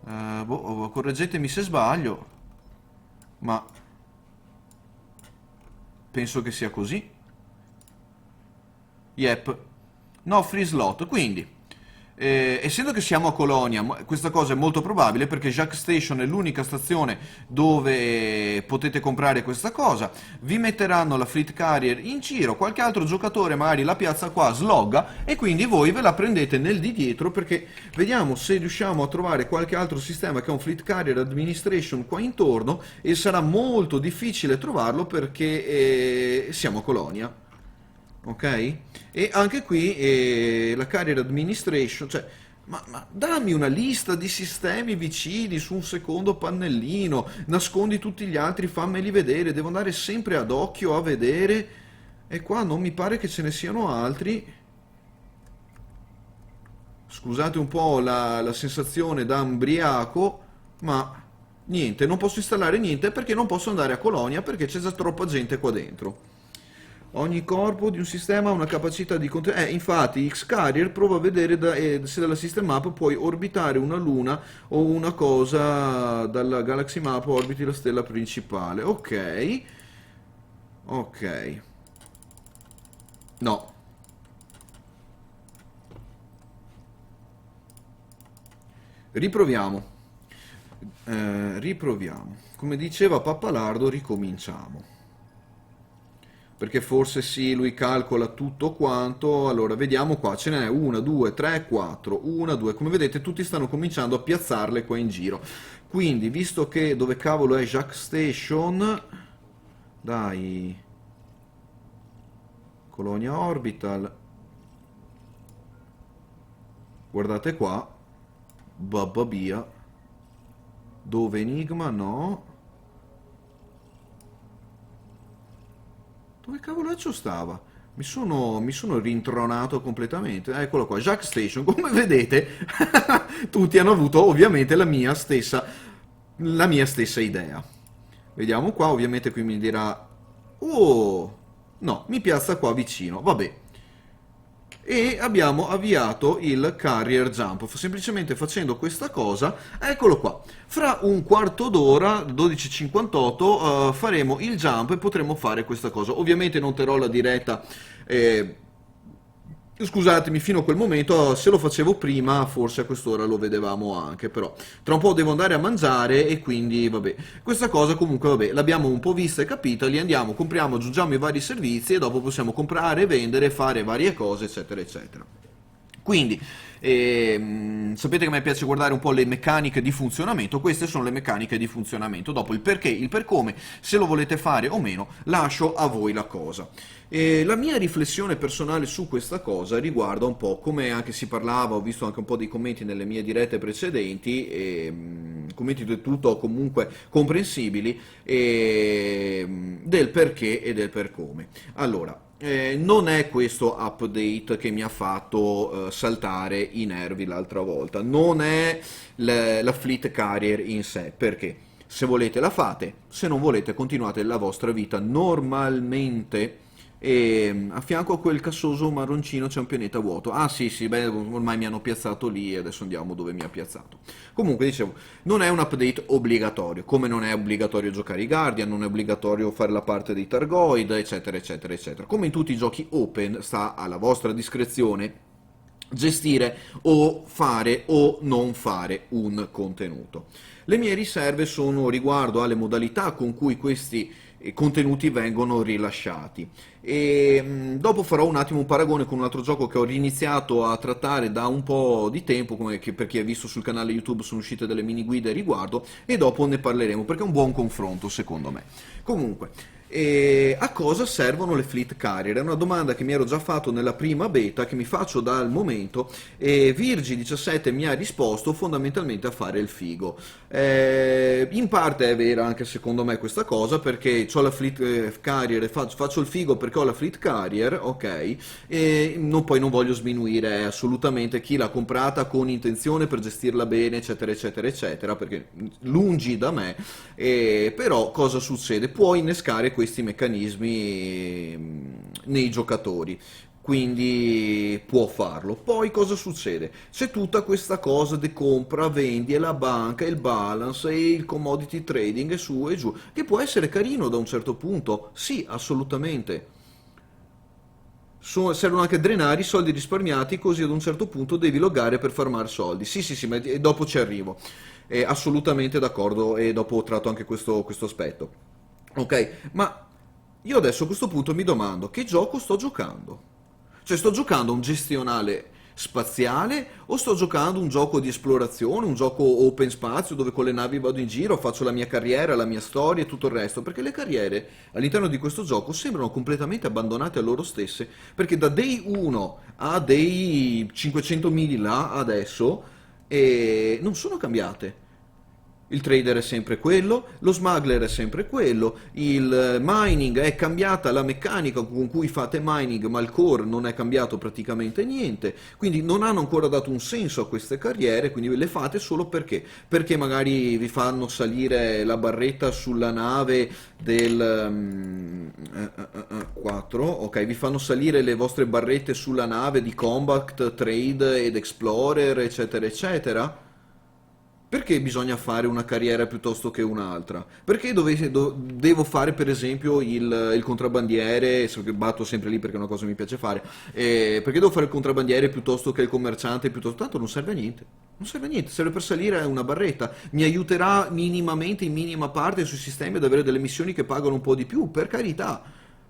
Correggetemi se sbaglio, ma penso che sia così. Yep. No free slot, quindi... essendo che siamo a Colonia, questa cosa è molto probabile perché Jack Station è l'unica stazione dove potete comprare questa cosa. Vi metteranno la Fleet Carrier in giro, qualche altro giocatore magari la piazza qua, slogga e quindi voi ve la prendete nel di dietro perché vediamo se riusciamo a trovare qualche altro sistema che ha un Fleet Carrier Administration qua intorno e sarà molto difficile trovarlo perché siamo a Colonia. Ok? E anche qui la Carrier Administration, cioè, ma dammi una lista di sistemi vicini su un secondo pannellino, nascondi tutti gli altri, fammeli vedere, devo andare sempre ad occhio a vedere, e qua non mi pare che ce ne siano altri. Scusate un po' la sensazione da ambriaco, ma niente, non posso installare niente perché non posso andare a Colonia perché c'è già troppa gente qua dentro. Ogni corpo di un sistema ha una capacità di contenere. Infatti, X-Carrier prova a vedere se dalla System Map puoi orbitare una luna o una cosa dalla Galaxy Map orbiti la stella principale. Ok. Ok. No. Riproviamo. Riproviamo. Come diceva Pappalardo, ricominciamo. Perché forse sì, lui calcola tutto quanto. Allora, vediamo qua, ce n'è 1, 2, 3, 4, 1, 2. Come vedete, tutti stanno cominciando a piazzarle qua in giro. Quindi, visto che dove cavolo è Jack Station, dai, Colonia Orbital, guardate qua, Babbabia, dove Enigma, no. Dove cavolaccio stava? Mi sono rintronato completamente. Eccolo qua, Jack Station. Come vedete, tutti hanno avuto ovviamente la mia stessa idea. Vediamo qua, ovviamente qui mi dirà... Oh, no, mi piazza qua vicino, vabbè. e abbiamo avviato il carrier jump. Semplicemente facendo questa cosa, eccolo qua, fra un quarto d'ora, 12:58, faremo il jump e potremo fare questa cosa. Ovviamente non terrò la diretta, scusatemi, fino a quel momento. Se lo facevo prima forse a quest'ora lo vedevamo anche, però tra un po' devo andare a mangiare e quindi vabbè, questa cosa comunque vabbè, l'abbiamo un po' vista e capita, li andiamo, compriamo, aggiungiamo i vari servizi e dopo possiamo comprare, vendere, fare varie cose, eccetera, eccetera. Quindi, sapete che a me piace guardare un po' le meccaniche di funzionamento, queste sono le meccaniche di funzionamento. Dopo il perché, il per come, se lo volete fare o meno, lascio a voi la cosa. La mia riflessione personale su questa cosa riguarda un po' come anche si parlava, ho visto anche un po' dei commenti nelle mie dirette precedenti, commenti del tutto comunque comprensibili, del perché e del per come. Allora, non è questo update che mi ha fatto saltare i nervi l'altra volta, non è la Fleet Carrier in sé, perché se volete la fate, se non volete continuate la vostra vita normalmente. E a fianco a quel cassoso marroncino c'è un pianeta vuoto. Ah sì sì, beh, ormai mi hanno piazzato lì e adesso andiamo dove mi ha piazzato. Comunque dicevo, non è un update obbligatorio, come non è obbligatorio giocare i Guardian, non è obbligatorio fare la parte dei Targoid, eccetera eccetera eccetera. Come in tutti i giochi open sta alla vostra discrezione gestire o fare o non fare un contenuto. Le mie riserve sono riguardo alle modalità con cui questi contenuti vengono rilasciati e dopo farò un attimo un paragone con un altro gioco che ho riniziato a trattare da un po' di tempo, come che per chi ha visto sul canale YouTube sono uscite delle mini guide a riguardo e dopo ne parleremo perché è un buon confronto secondo me. Comunque, a cosa servono le Fleet Carrier? È una domanda che mi ero già fatto nella prima beta, che mi faccio dal momento, e Virgi17 mi ha risposto fondamentalmente a fare il figo. In parte è vera anche secondo me questa cosa, perché ho la Fleet Carrier e faccio il figo perché ho la Fleet Carrier, ok, e poi non voglio sminuire assolutamente chi l'ha comprata con intenzione per gestirla bene, eccetera, eccetera, eccetera, perché lungi da me, però cosa succede? Puoi innescare questi meccanismi nei giocatori, quindi può farlo. Poi cosa succede? C'è tutta questa cosa di compra, vendi e la banca, il balance e il commodity trading e su e giù, che può essere carino da un certo punto, sì, assolutamente. Servono anche a drenare i soldi risparmiati, così ad un certo punto devi loggare per farmare soldi. Sì, sì, sì, ma dopo ci arrivo. Assolutamente d'accordo e dopo tratto anche questo aspetto. Ok, ma io adesso a questo punto mi domando che gioco sto giocando? Cioè sto giocando un gestionale spaziale o sto giocando un gioco di esplorazione, un gioco open spazio dove con le navi vado in giro, faccio la mia carriera, la mia storia e tutto il resto? Perché le carriere all'interno di questo gioco sembrano completamente abbandonate a loro stesse, perché da Day 1 a Day 500.000 là adesso non sono cambiate. Il trader è sempre quello, lo smuggler è sempre quello, il mining è cambiata la meccanica con cui fate mining, ma il core non è cambiato praticamente niente, quindi non hanno ancora dato un senso a queste carriere, quindi le fate solo perché magari vi fanno salire la barretta sulla nave del 4, ok, vi fanno salire le vostre barrette sulla nave di combat, trade ed explorer, eccetera, eccetera. Perché bisogna fare una carriera piuttosto che un'altra? Perché devo fare per esempio il contrabbandiere, so che batto sempre lì perché è una cosa che mi piace fare, perché devo fare il contrabbandiere piuttosto che il commerciante, piuttosto tanto non serve a niente. Non serve a niente, serve per salire a una barretta. Mi aiuterà minimamente, in minima parte, sui sistemi ad avere delle missioni che pagano un po' di più, per carità.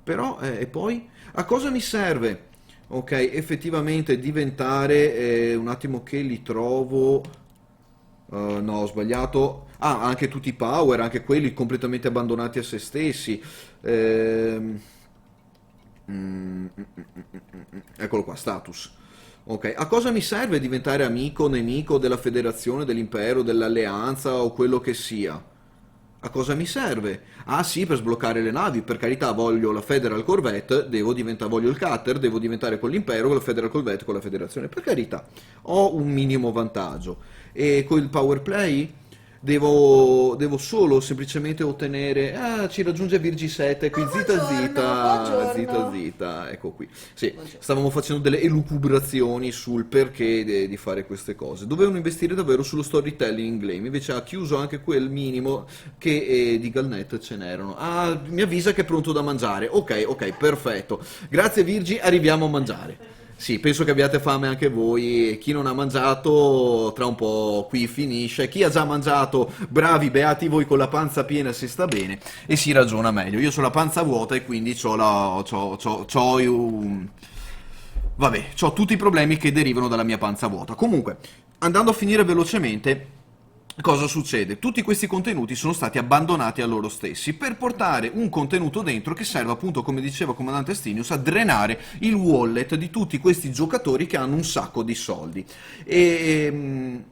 Però, e poi? A cosa mi serve? Ok, effettivamente diventare, un attimo che li trovo. No, ho sbagliato. Ah, anche tutti i power, anche quelli completamente abbandonati a se stessi. Ehm, Eccolo qua, status. Ok, a cosa mi serve diventare amico o nemico della federazione, dell'impero, dell'alleanza o quello che sia? A cosa mi serve? Ah sì, per sbloccare le navi, per carità, voglio la Federal Corvette, voglio il cutter, devo diventare con l'impero, con la Federal Corvette, con la federazione, per carità, ho un minimo vantaggio. E con il power play Devo solo semplicemente ottenere... Ah, ci raggiunge Virgi 7, qui zita Buongiorno, zita, zita buongiorno. zita, ecco qui. Sì, Buongiorno. stavamo facendo delle elucubrazioni sul perché di fare queste cose. Dovevano investire davvero sullo storytelling in game, invece ha chiuso anche quel minimo che di Galnet ce n'erano. Ah, mi avvisa che è pronto da mangiare. Ok, ok, perfetto. Grazie Virgi, arriviamo a mangiare. Sì, penso che abbiate fame anche voi. Chi non ha mangiato, tra un po' qui finisce. Chi ha già mangiato, bravi, beati voi con la panza piena si sta bene e si ragiona meglio. Io ho la panza vuota e quindi vabbè, c'ho tutti i problemi che derivano dalla mia panza vuota. Comunque, andando a finire velocemente, cosa succede? Tutti questi contenuti sono stati abbandonati a loro stessi per portare un contenuto dentro che serve appunto, come diceva il comandante Stinius, a drenare il wallet di tutti questi giocatori che hanno un sacco di soldi.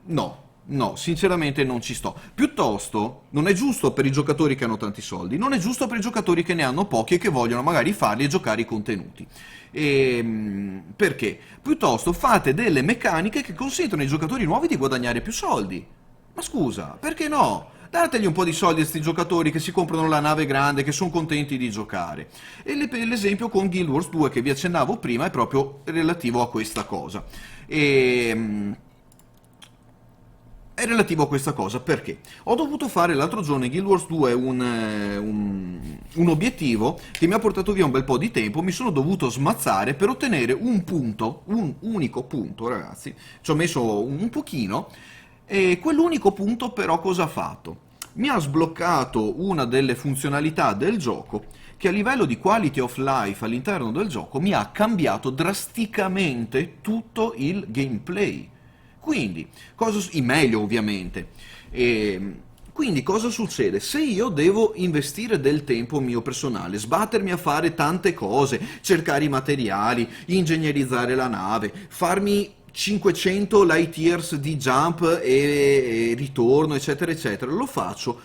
No. No, sinceramente non ci sto. Piuttosto, non è giusto per i giocatori che hanno tanti soldi, non è giusto per i giocatori che ne hanno pochi e che vogliono magari farli e giocare i contenuti. Perché? Piuttosto fate delle meccaniche che consentono ai giocatori nuovi di guadagnare più soldi. Ma scusa, perché no? Dategli un po' di soldi a questi giocatori che si comprano la nave grande, che sono contenti di giocare. E l'esempio con Guild Wars 2 che vi accennavo prima è proprio relativo a questa cosa. E, è relativo a questa cosa perché ho dovuto fare l'altro giorno in Guild Wars 2 un obiettivo che mi ha portato via un bel po' di tempo, mi sono dovuto smazzare per ottenere un punto, un unico punto ragazzi, ci ho messo un pochino e quell'unico punto però cosa ha fatto? Mi ha sbloccato una delle funzionalità del gioco che a livello di quality of life all'interno del gioco mi ha cambiato drasticamente tutto il gameplay. Quindi, in meglio ovviamente. Quindi cosa succede? Se io devo investire del tempo mio personale, sbattermi a fare tante cose, cercare i materiali, ingegnerizzare la nave, farmi 500 light years di jump e ritorno, eccetera, eccetera, lo faccio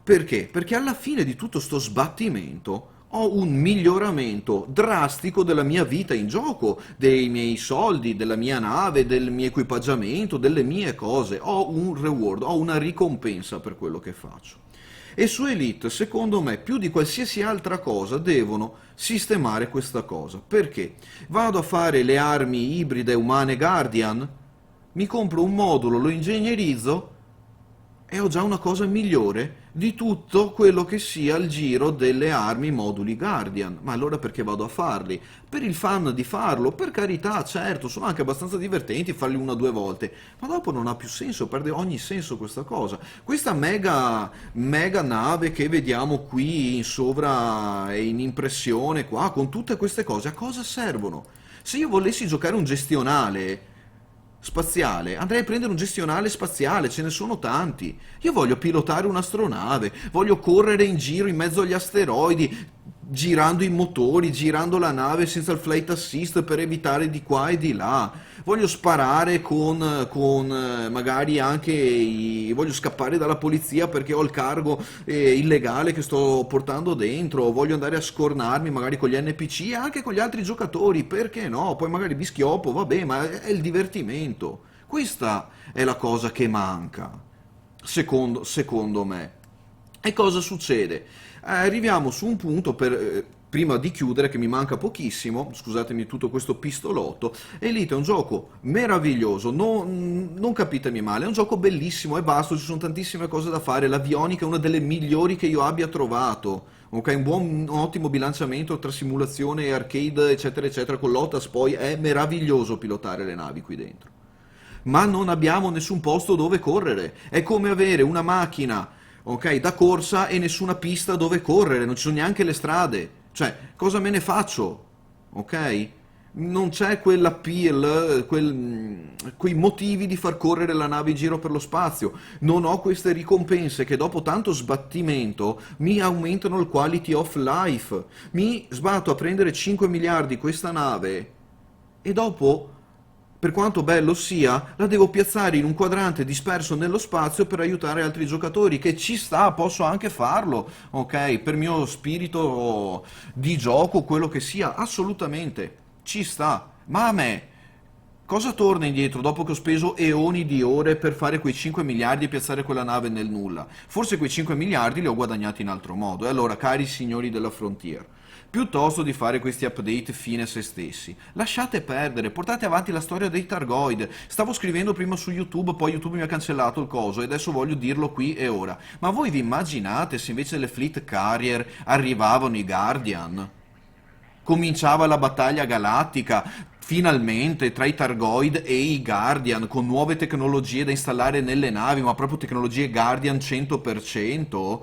perché? Perché alla fine di tutto sto sbattimento ho un miglioramento drastico della mia vita in gioco, dei miei soldi, della mia nave, del mio equipaggiamento, delle mie cose. Ho un reward, ho una ricompensa per quello che faccio. E su Elite, secondo me, più di qualsiasi altra cosa, devono sistemare questa cosa. Perché? Vado a fare le armi ibride umane Guardian, mi compro un modulo, lo ingegnerizzo e ho già una cosa migliore di tutto quello che sia il giro delle armi moduli Guardian. Ma allora perché vado a farli? Per il fan di farlo, per carità, certo, sono anche abbastanza divertenti farli una o due volte, ma dopo non ha più senso, perde ogni senso questa cosa. Questa mega nave che vediamo qui in sovra e in impressione qua, con tutte queste cose, a cosa servono? Se io volessi giocare un gestionale spaziale, andrei a prendere un gestionale spaziale, ce ne sono tanti. Io voglio pilotare un'astronave, voglio correre in giro in mezzo agli asteroidi, girando i motori, girando la nave senza il flight assist per evitare di qua e di là. Voglio sparare con magari anche voglio scappare dalla polizia perché ho il cargo illegale che sto portando dentro. Voglio andare a scornarmi magari con gli NPC e anche con gli altri giocatori. Perché no? Poi magari vi schioppo, vabbè, ma è il divertimento. Questa è la cosa che manca, secondo me. E cosa succede? Arriviamo su un punto prima di chiudere che mi manca pochissimo, scusatemi tutto questo pistolotto. Elite è un gioco meraviglioso, non capitemi male, è un gioco bellissimo e basta, ci sono tantissime cose da fare, l'avionica è una delle migliori che io abbia trovato. Ok, un ottimo bilanciamento tra simulazione e arcade, eccetera, eccetera, con l'OTAS poi è meraviglioso pilotare le navi qui dentro. Ma non abbiamo nessun posto dove correre. È come avere una macchina, ok, da corsa e nessuna pista dove correre, non ci sono neanche le strade. Cioè, cosa me ne faccio? Ok? Non c'è quell'appeal, quei motivi di far correre la nave in giro per lo spazio. Non ho queste ricompense che dopo tanto sbattimento mi aumentano il quality of life. Mi sbatto a prendere 5 miliardi questa nave e dopo, per quanto bello sia, la devo piazzare in un quadrante disperso nello spazio per aiutare altri giocatori, che ci sta, posso anche farlo, ok? Per mio spirito di gioco, quello che sia, assolutamente, ci sta. Ma a me Cosa torna indietro dopo che ho speso eoni di ore per fare quei 5 miliardi e piazzare quella nave nel nulla? Forse quei 5 miliardi li ho guadagnati in altro modo. E allora, cari signori della Frontier, piuttosto di fare questi update fine a se stessi, lasciate perdere, portate avanti la storia dei Targoid. Stavo scrivendo prima su YouTube, poi YouTube mi ha cancellato il coso e adesso voglio dirlo qui e ora. Ma voi vi immaginate se invece delle Fleet Carrier arrivavano i Guardian? Cominciava la battaglia galattica, finalmente, tra i Targoid e i Guardian, con nuove tecnologie da installare nelle navi, ma proprio tecnologie Guardian 100%.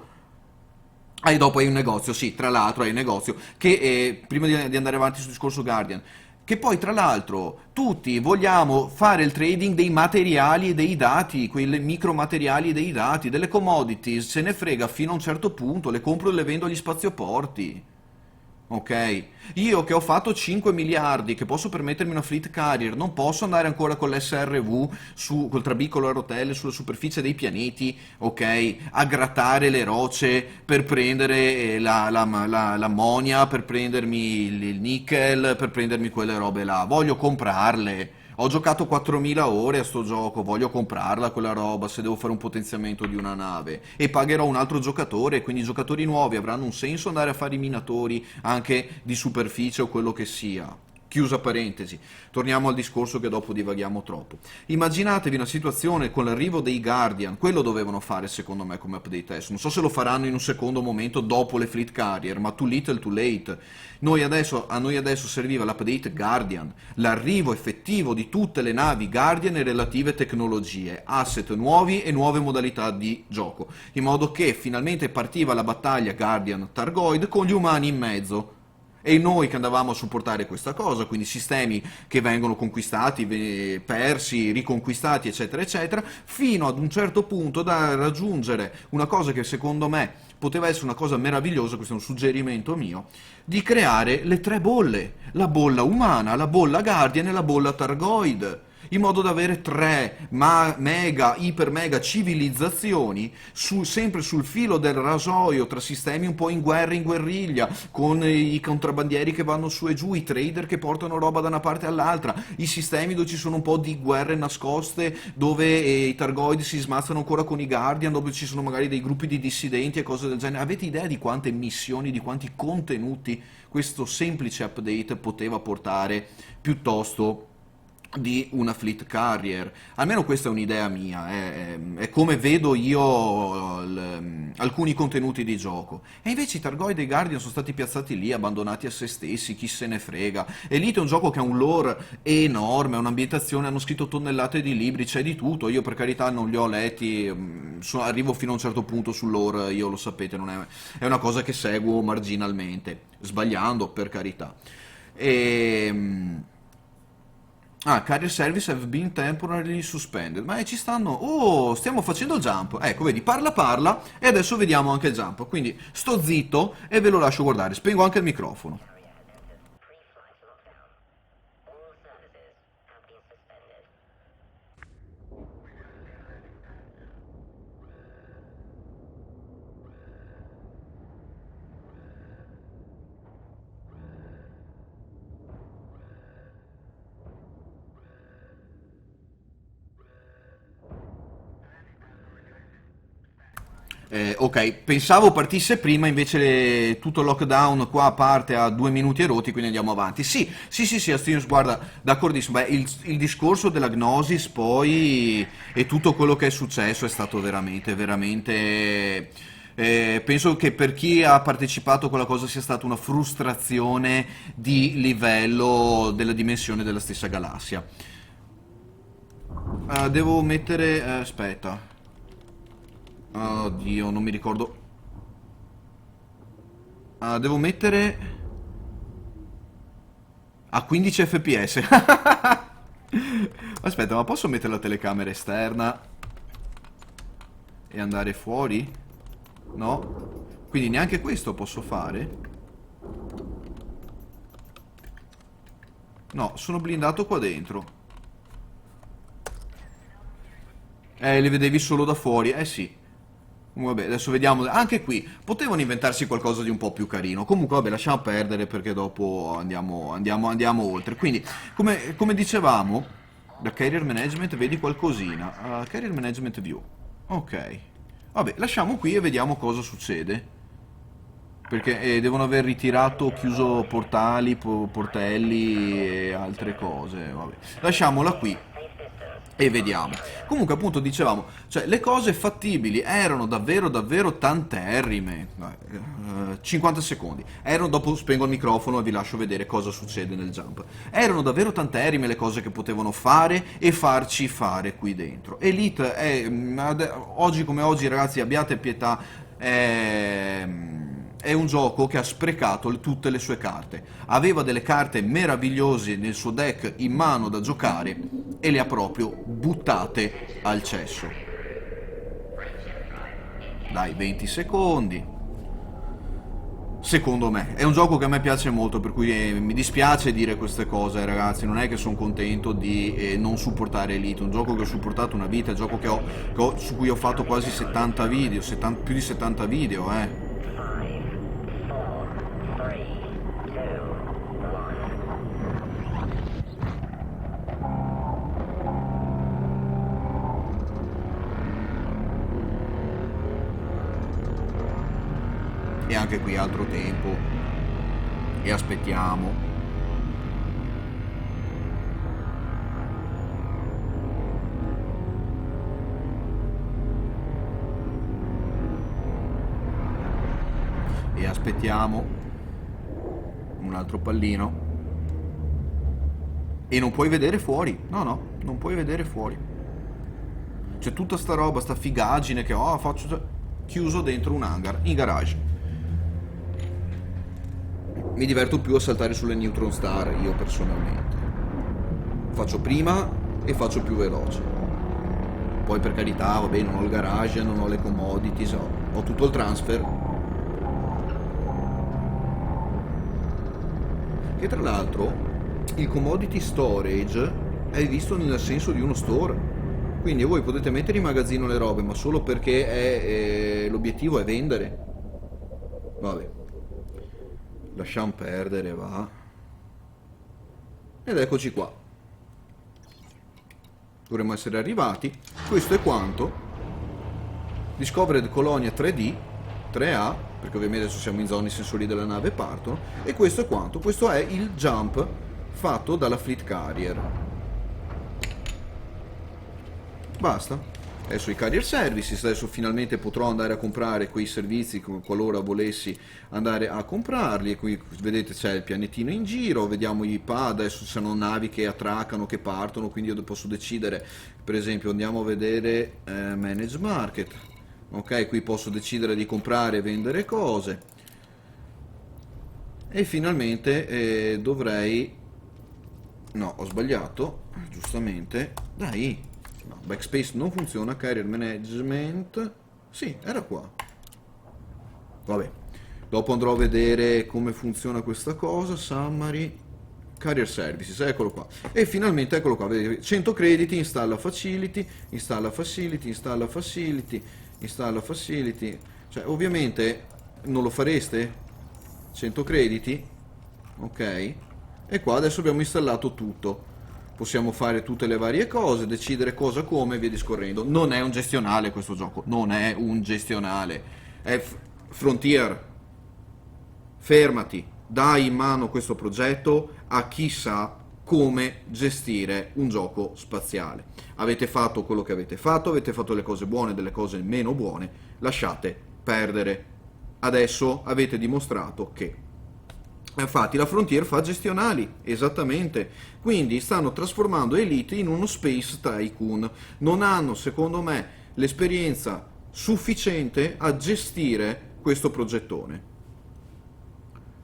E dopo hai un negozio, sì, tra l'altro hai un negozio, che prima di andare avanti sul discorso Guardian, che poi tra l'altro tutti vogliamo fare il trading dei materiali e dei dati, quei micromateriali e dei dati, delle commodities, se ne frega fino a un certo punto, le compro e le vendo agli spazioporti. Ok, io che ho fatto 5 miliardi, che posso permettermi una fleet carrier, non posso andare ancora con l'SRV col trabicolo a rotelle sulla superficie dei pianeti, ok, a grattare le rocce per prendere l'ammonia, per prendermi il nickel, per prendermi quelle robe là. Voglio comprarle. Ho giocato 4000 ore a sto gioco, voglio comprarla quella roba se devo fare un potenziamento di una nave e pagherò un altro giocatore, quindi i giocatori nuovi avranno un senso andare a fare i minatori anche di superficie o quello che sia. Chiusa parentesi, torniamo al discorso che dopo divaghiamo troppo. Immaginatevi una situazione con l'arrivo dei Guardian, quello dovevano fare secondo me come update test. Non so se lo faranno in un secondo momento dopo le Fleet Carrier, ma too little too late. A noi adesso serviva l'update Guardian, l'arrivo effettivo di tutte le navi Guardian e relative tecnologie, asset nuovi e nuove modalità di gioco, in modo che finalmente partiva la battaglia Guardian Targoid con gli umani in mezzo. E noi che andavamo a supportare questa cosa, quindi sistemi che vengono conquistati, persi, riconquistati, eccetera, eccetera, fino ad un certo punto da raggiungere una cosa che secondo me poteva essere una cosa meravigliosa, questo è un suggerimento mio, di creare le tre bolle, la bolla umana, la bolla Guardian e la bolla Targoid, in modo da avere tre mega, iper mega civilizzazioni sempre sul filo del rasoio tra sistemi un po' in guerra, in guerriglia, con i contrabbandieri che vanno su e giù, i trader che portano roba da una parte all'altra, i sistemi dove ci sono un po' di guerre nascoste, dove i Targoid si smazzano ancora con i Guardian, dove ci sono magari dei gruppi di dissidenti e cose del genere. Avete idea di quante missioni, di quanti contenuti questo semplice update poteva portare piuttosto di una fleet carrier? Almeno questa è un'idea mia, è come vedo io alcuni contenuti di gioco. E invece i Targoid e i Guardian sono stati piazzati lì, abbandonati a se stessi, chi se ne frega. Elite è un gioco che ha un lore enorme, un'ambientazione, hanno scritto tonnellate di libri, c'è di tutto. Io per carità non li ho letti, arrivo fino a un certo punto sul lore, io lo sapete, non è una cosa che seguo marginalmente, sbagliando per carità. E... Carrier service have been temporarily suspended. Ma ci stanno. Oh, stiamo facendo il jump. Ecco, vedi, parla e adesso vediamo anche il jump. Quindi sto zitto e ve lo lascio guardare. Spengo anche il microfono. Ok, pensavo partisse prima, invece tutto lockdown qua parte a 2 minuti e rotti, quindi andiamo avanti. Sì, Astinius, guarda, d'accordissimo. Beh, il discorso della Gnosis poi e tutto quello che è successo è stato veramente, veramente... penso che per chi ha partecipato a quella cosa sia stata una frustrazione di livello della dimensione della stessa galassia. Devo mettere... aspetta. Oddio, non mi ricordo. Devo mettere a 15 fps. Aspetta, ma posso mettere la telecamera esterna e andare fuori? No? Quindi neanche questo posso fare? No, sono blindato qua dentro. Li vedevi solo da fuori? Eh sì. Vabbè, adesso vediamo. Anche qui potevano inventarsi qualcosa di un po' più carino. Comunque, vabbè, lasciamo perdere perché dopo andiamo oltre. Quindi, come dicevamo, Da Carrier Management vedi qualcosina. Carrier Management View. Ok. Vabbè, lasciamo qui e vediamo cosa succede. Perché devono aver ritirato, chiuso portali, portelli e altre cose. Vabbè. Lasciamola qui e vediamo. Comunque appunto dicevamo, cioè le cose fattibili erano davvero davvero tanterrime. 50 secondi. Erano, dopo spengo il microfono e vi lascio vedere cosa succede nel jump. Erano davvero tanterime le cose che potevano fare e farci fare qui dentro. Elite è, oggi come oggi ragazzi, abbiate pietà, è un gioco che ha sprecato tutte le sue carte. Aveva delle carte meravigliose nel suo deck in mano da giocare e le ha proprio buttate al cesso. Dai, 20 secondi. Secondo me è un gioco che a me piace molto, per cui mi dispiace dire queste cose ragazzi, non è che sono contento di non supportare Elite. Un gioco che ho supportato una vita, è un gioco su cui ho fatto quasi 70 video, più di 70 video E anche qui altro tempo e aspettiamo. E aspettiamo un altro pallino e non puoi vedere fuori. No, non puoi vedere fuori. C'è tutta sta roba, sta figaggine che faccio chiuso dentro un hangar in garage. Mi diverto più a saltare sulle Neutron Star, io personalmente. Faccio prima e faccio più veloce. Poi per carità, vabbè, non ho il garage, non ho le commodities, ho tutto il transfer. Che tra l'altro il commodity storage è visto nel senso di uno store. Quindi voi potete mettere in magazzino le robe, ma solo perché l'obiettivo è vendere. Vabbè. Lasciamo perdere, va. Ed eccoci qua. Dovremmo essere arrivati. Questo è quanto. Discovered Colonia 3D, 3A, perché ovviamente adesso siamo in zona, i sensori della nave partono. E questo è quanto. Questo è il jump fatto dalla Fleet Carrier. Basta. Adesso i carrier services, adesso finalmente potrò andare a comprare quei servizi qualora volessi andare a comprarli. E qui vedete c'è il pianetino in giro, vediamo i pad, adesso ci sono navi che attraccano, che partono, quindi io posso decidere, per esempio andiamo a vedere Manage Market, ok, qui posso decidere di comprare e vendere cose. E finalmente dovrei, no, ho sbagliato, giustamente, dai. No, backspace non funziona, carrier management, sì, era qua. Vabbè, dopo andrò a vedere come funziona questa cosa, summary, carrier services, eccolo qua. E finalmente eccolo qua, vedete, 100 crediti, installa facility, installa facility, installa facility, installa facility. Cioè, ovviamente non lo fareste? 100 crediti, ok? E qua adesso abbiamo installato tutto. Possiamo fare tutte le varie cose, decidere cosa, come e via discorrendo. Non è un gestionale questo gioco, non è un gestionale. È Frontier. Fermati, dai in mano questo progetto a chi sa come gestire un gioco spaziale. Avete fatto quello che avete fatto le cose buone, delle cose meno buone, lasciate perdere. Adesso avete dimostrato che infatti la Frontier fa gestionali, esattamente, quindi stanno trasformando Elite in uno Space Tycoon, non hanno secondo me l'esperienza sufficiente a gestire questo progettone.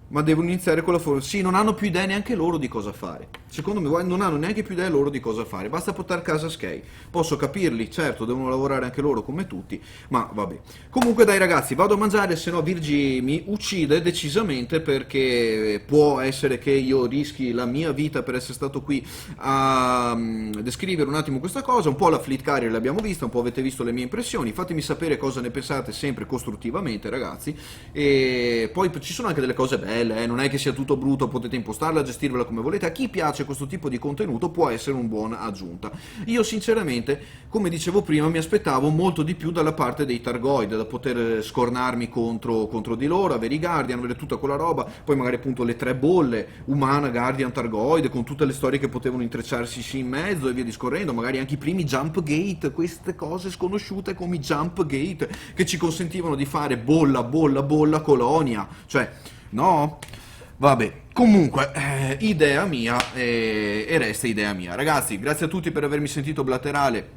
Ma devono iniziare con la forma. Sì, non hanno più idee neanche loro di cosa fare. Secondo me non hanno neanche più idee loro di cosa fare. Basta portare a casa Sky. Posso capirli, certo, devono lavorare anche loro come tutti, ma vabbè. Comunque dai ragazzi, vado a mangiare, se no Virgi mi uccide decisamente, perché può essere che io rischi la mia vita per essere stato qui a descrivere un attimo questa cosa. Un po' la Fleet Carrier l'abbiamo vista, un po' avete visto le mie impressioni. Fatemi sapere cosa ne pensate, sempre costruttivamente ragazzi. E poi ci sono anche delle cose belle belle, non è che sia tutto brutto, potete impostarla, gestirvela come volete. A chi piace questo tipo di contenuto può essere un buon aggiunta. Io sinceramente, come dicevo prima, mi aspettavo molto di più dalla parte dei Targoid, da poter scornarmi contro di loro, avere i Guardian, avere tutta quella roba, poi magari appunto le tre bolle, Umana, Guardian, Targoid, con tutte le storie che potevano intrecciarsi in mezzo e via discorrendo, magari anche i primi Jump Gate, queste cose sconosciute come i Jump Gate, che ci consentivano di fare bolla, bolla, bolla, colonia, cioè, no? Vabbè, comunque, idea mia e resta idea mia. Ragazzi, grazie a tutti per avermi sentito blaterale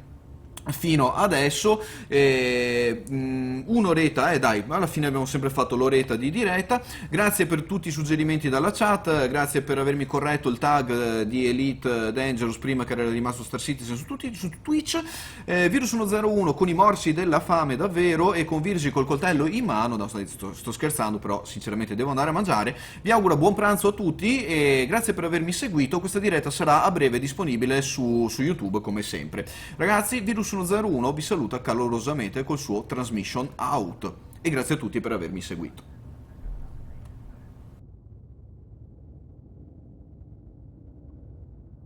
fino adesso. Un'oretta, dai, alla fine abbiamo sempre fatto l'oretta di diretta. Grazie per tutti i suggerimenti dalla chat, grazie per avermi corretto il tag di Elite Dangerous prima che era rimasto Star Citizen su Twitch. Virus 101 con i morsi della fame davvero e con Virgi col coltello in mano. No, sto scherzando, però sinceramente devo andare a mangiare. Vi auguro buon pranzo a tutti e grazie per avermi seguito. Questa diretta sarà a breve disponibile su YouTube come sempre. Ragazzi, Virus 101 vi saluta calorosamente col suo Transmission Out e grazie a tutti per avermi seguito.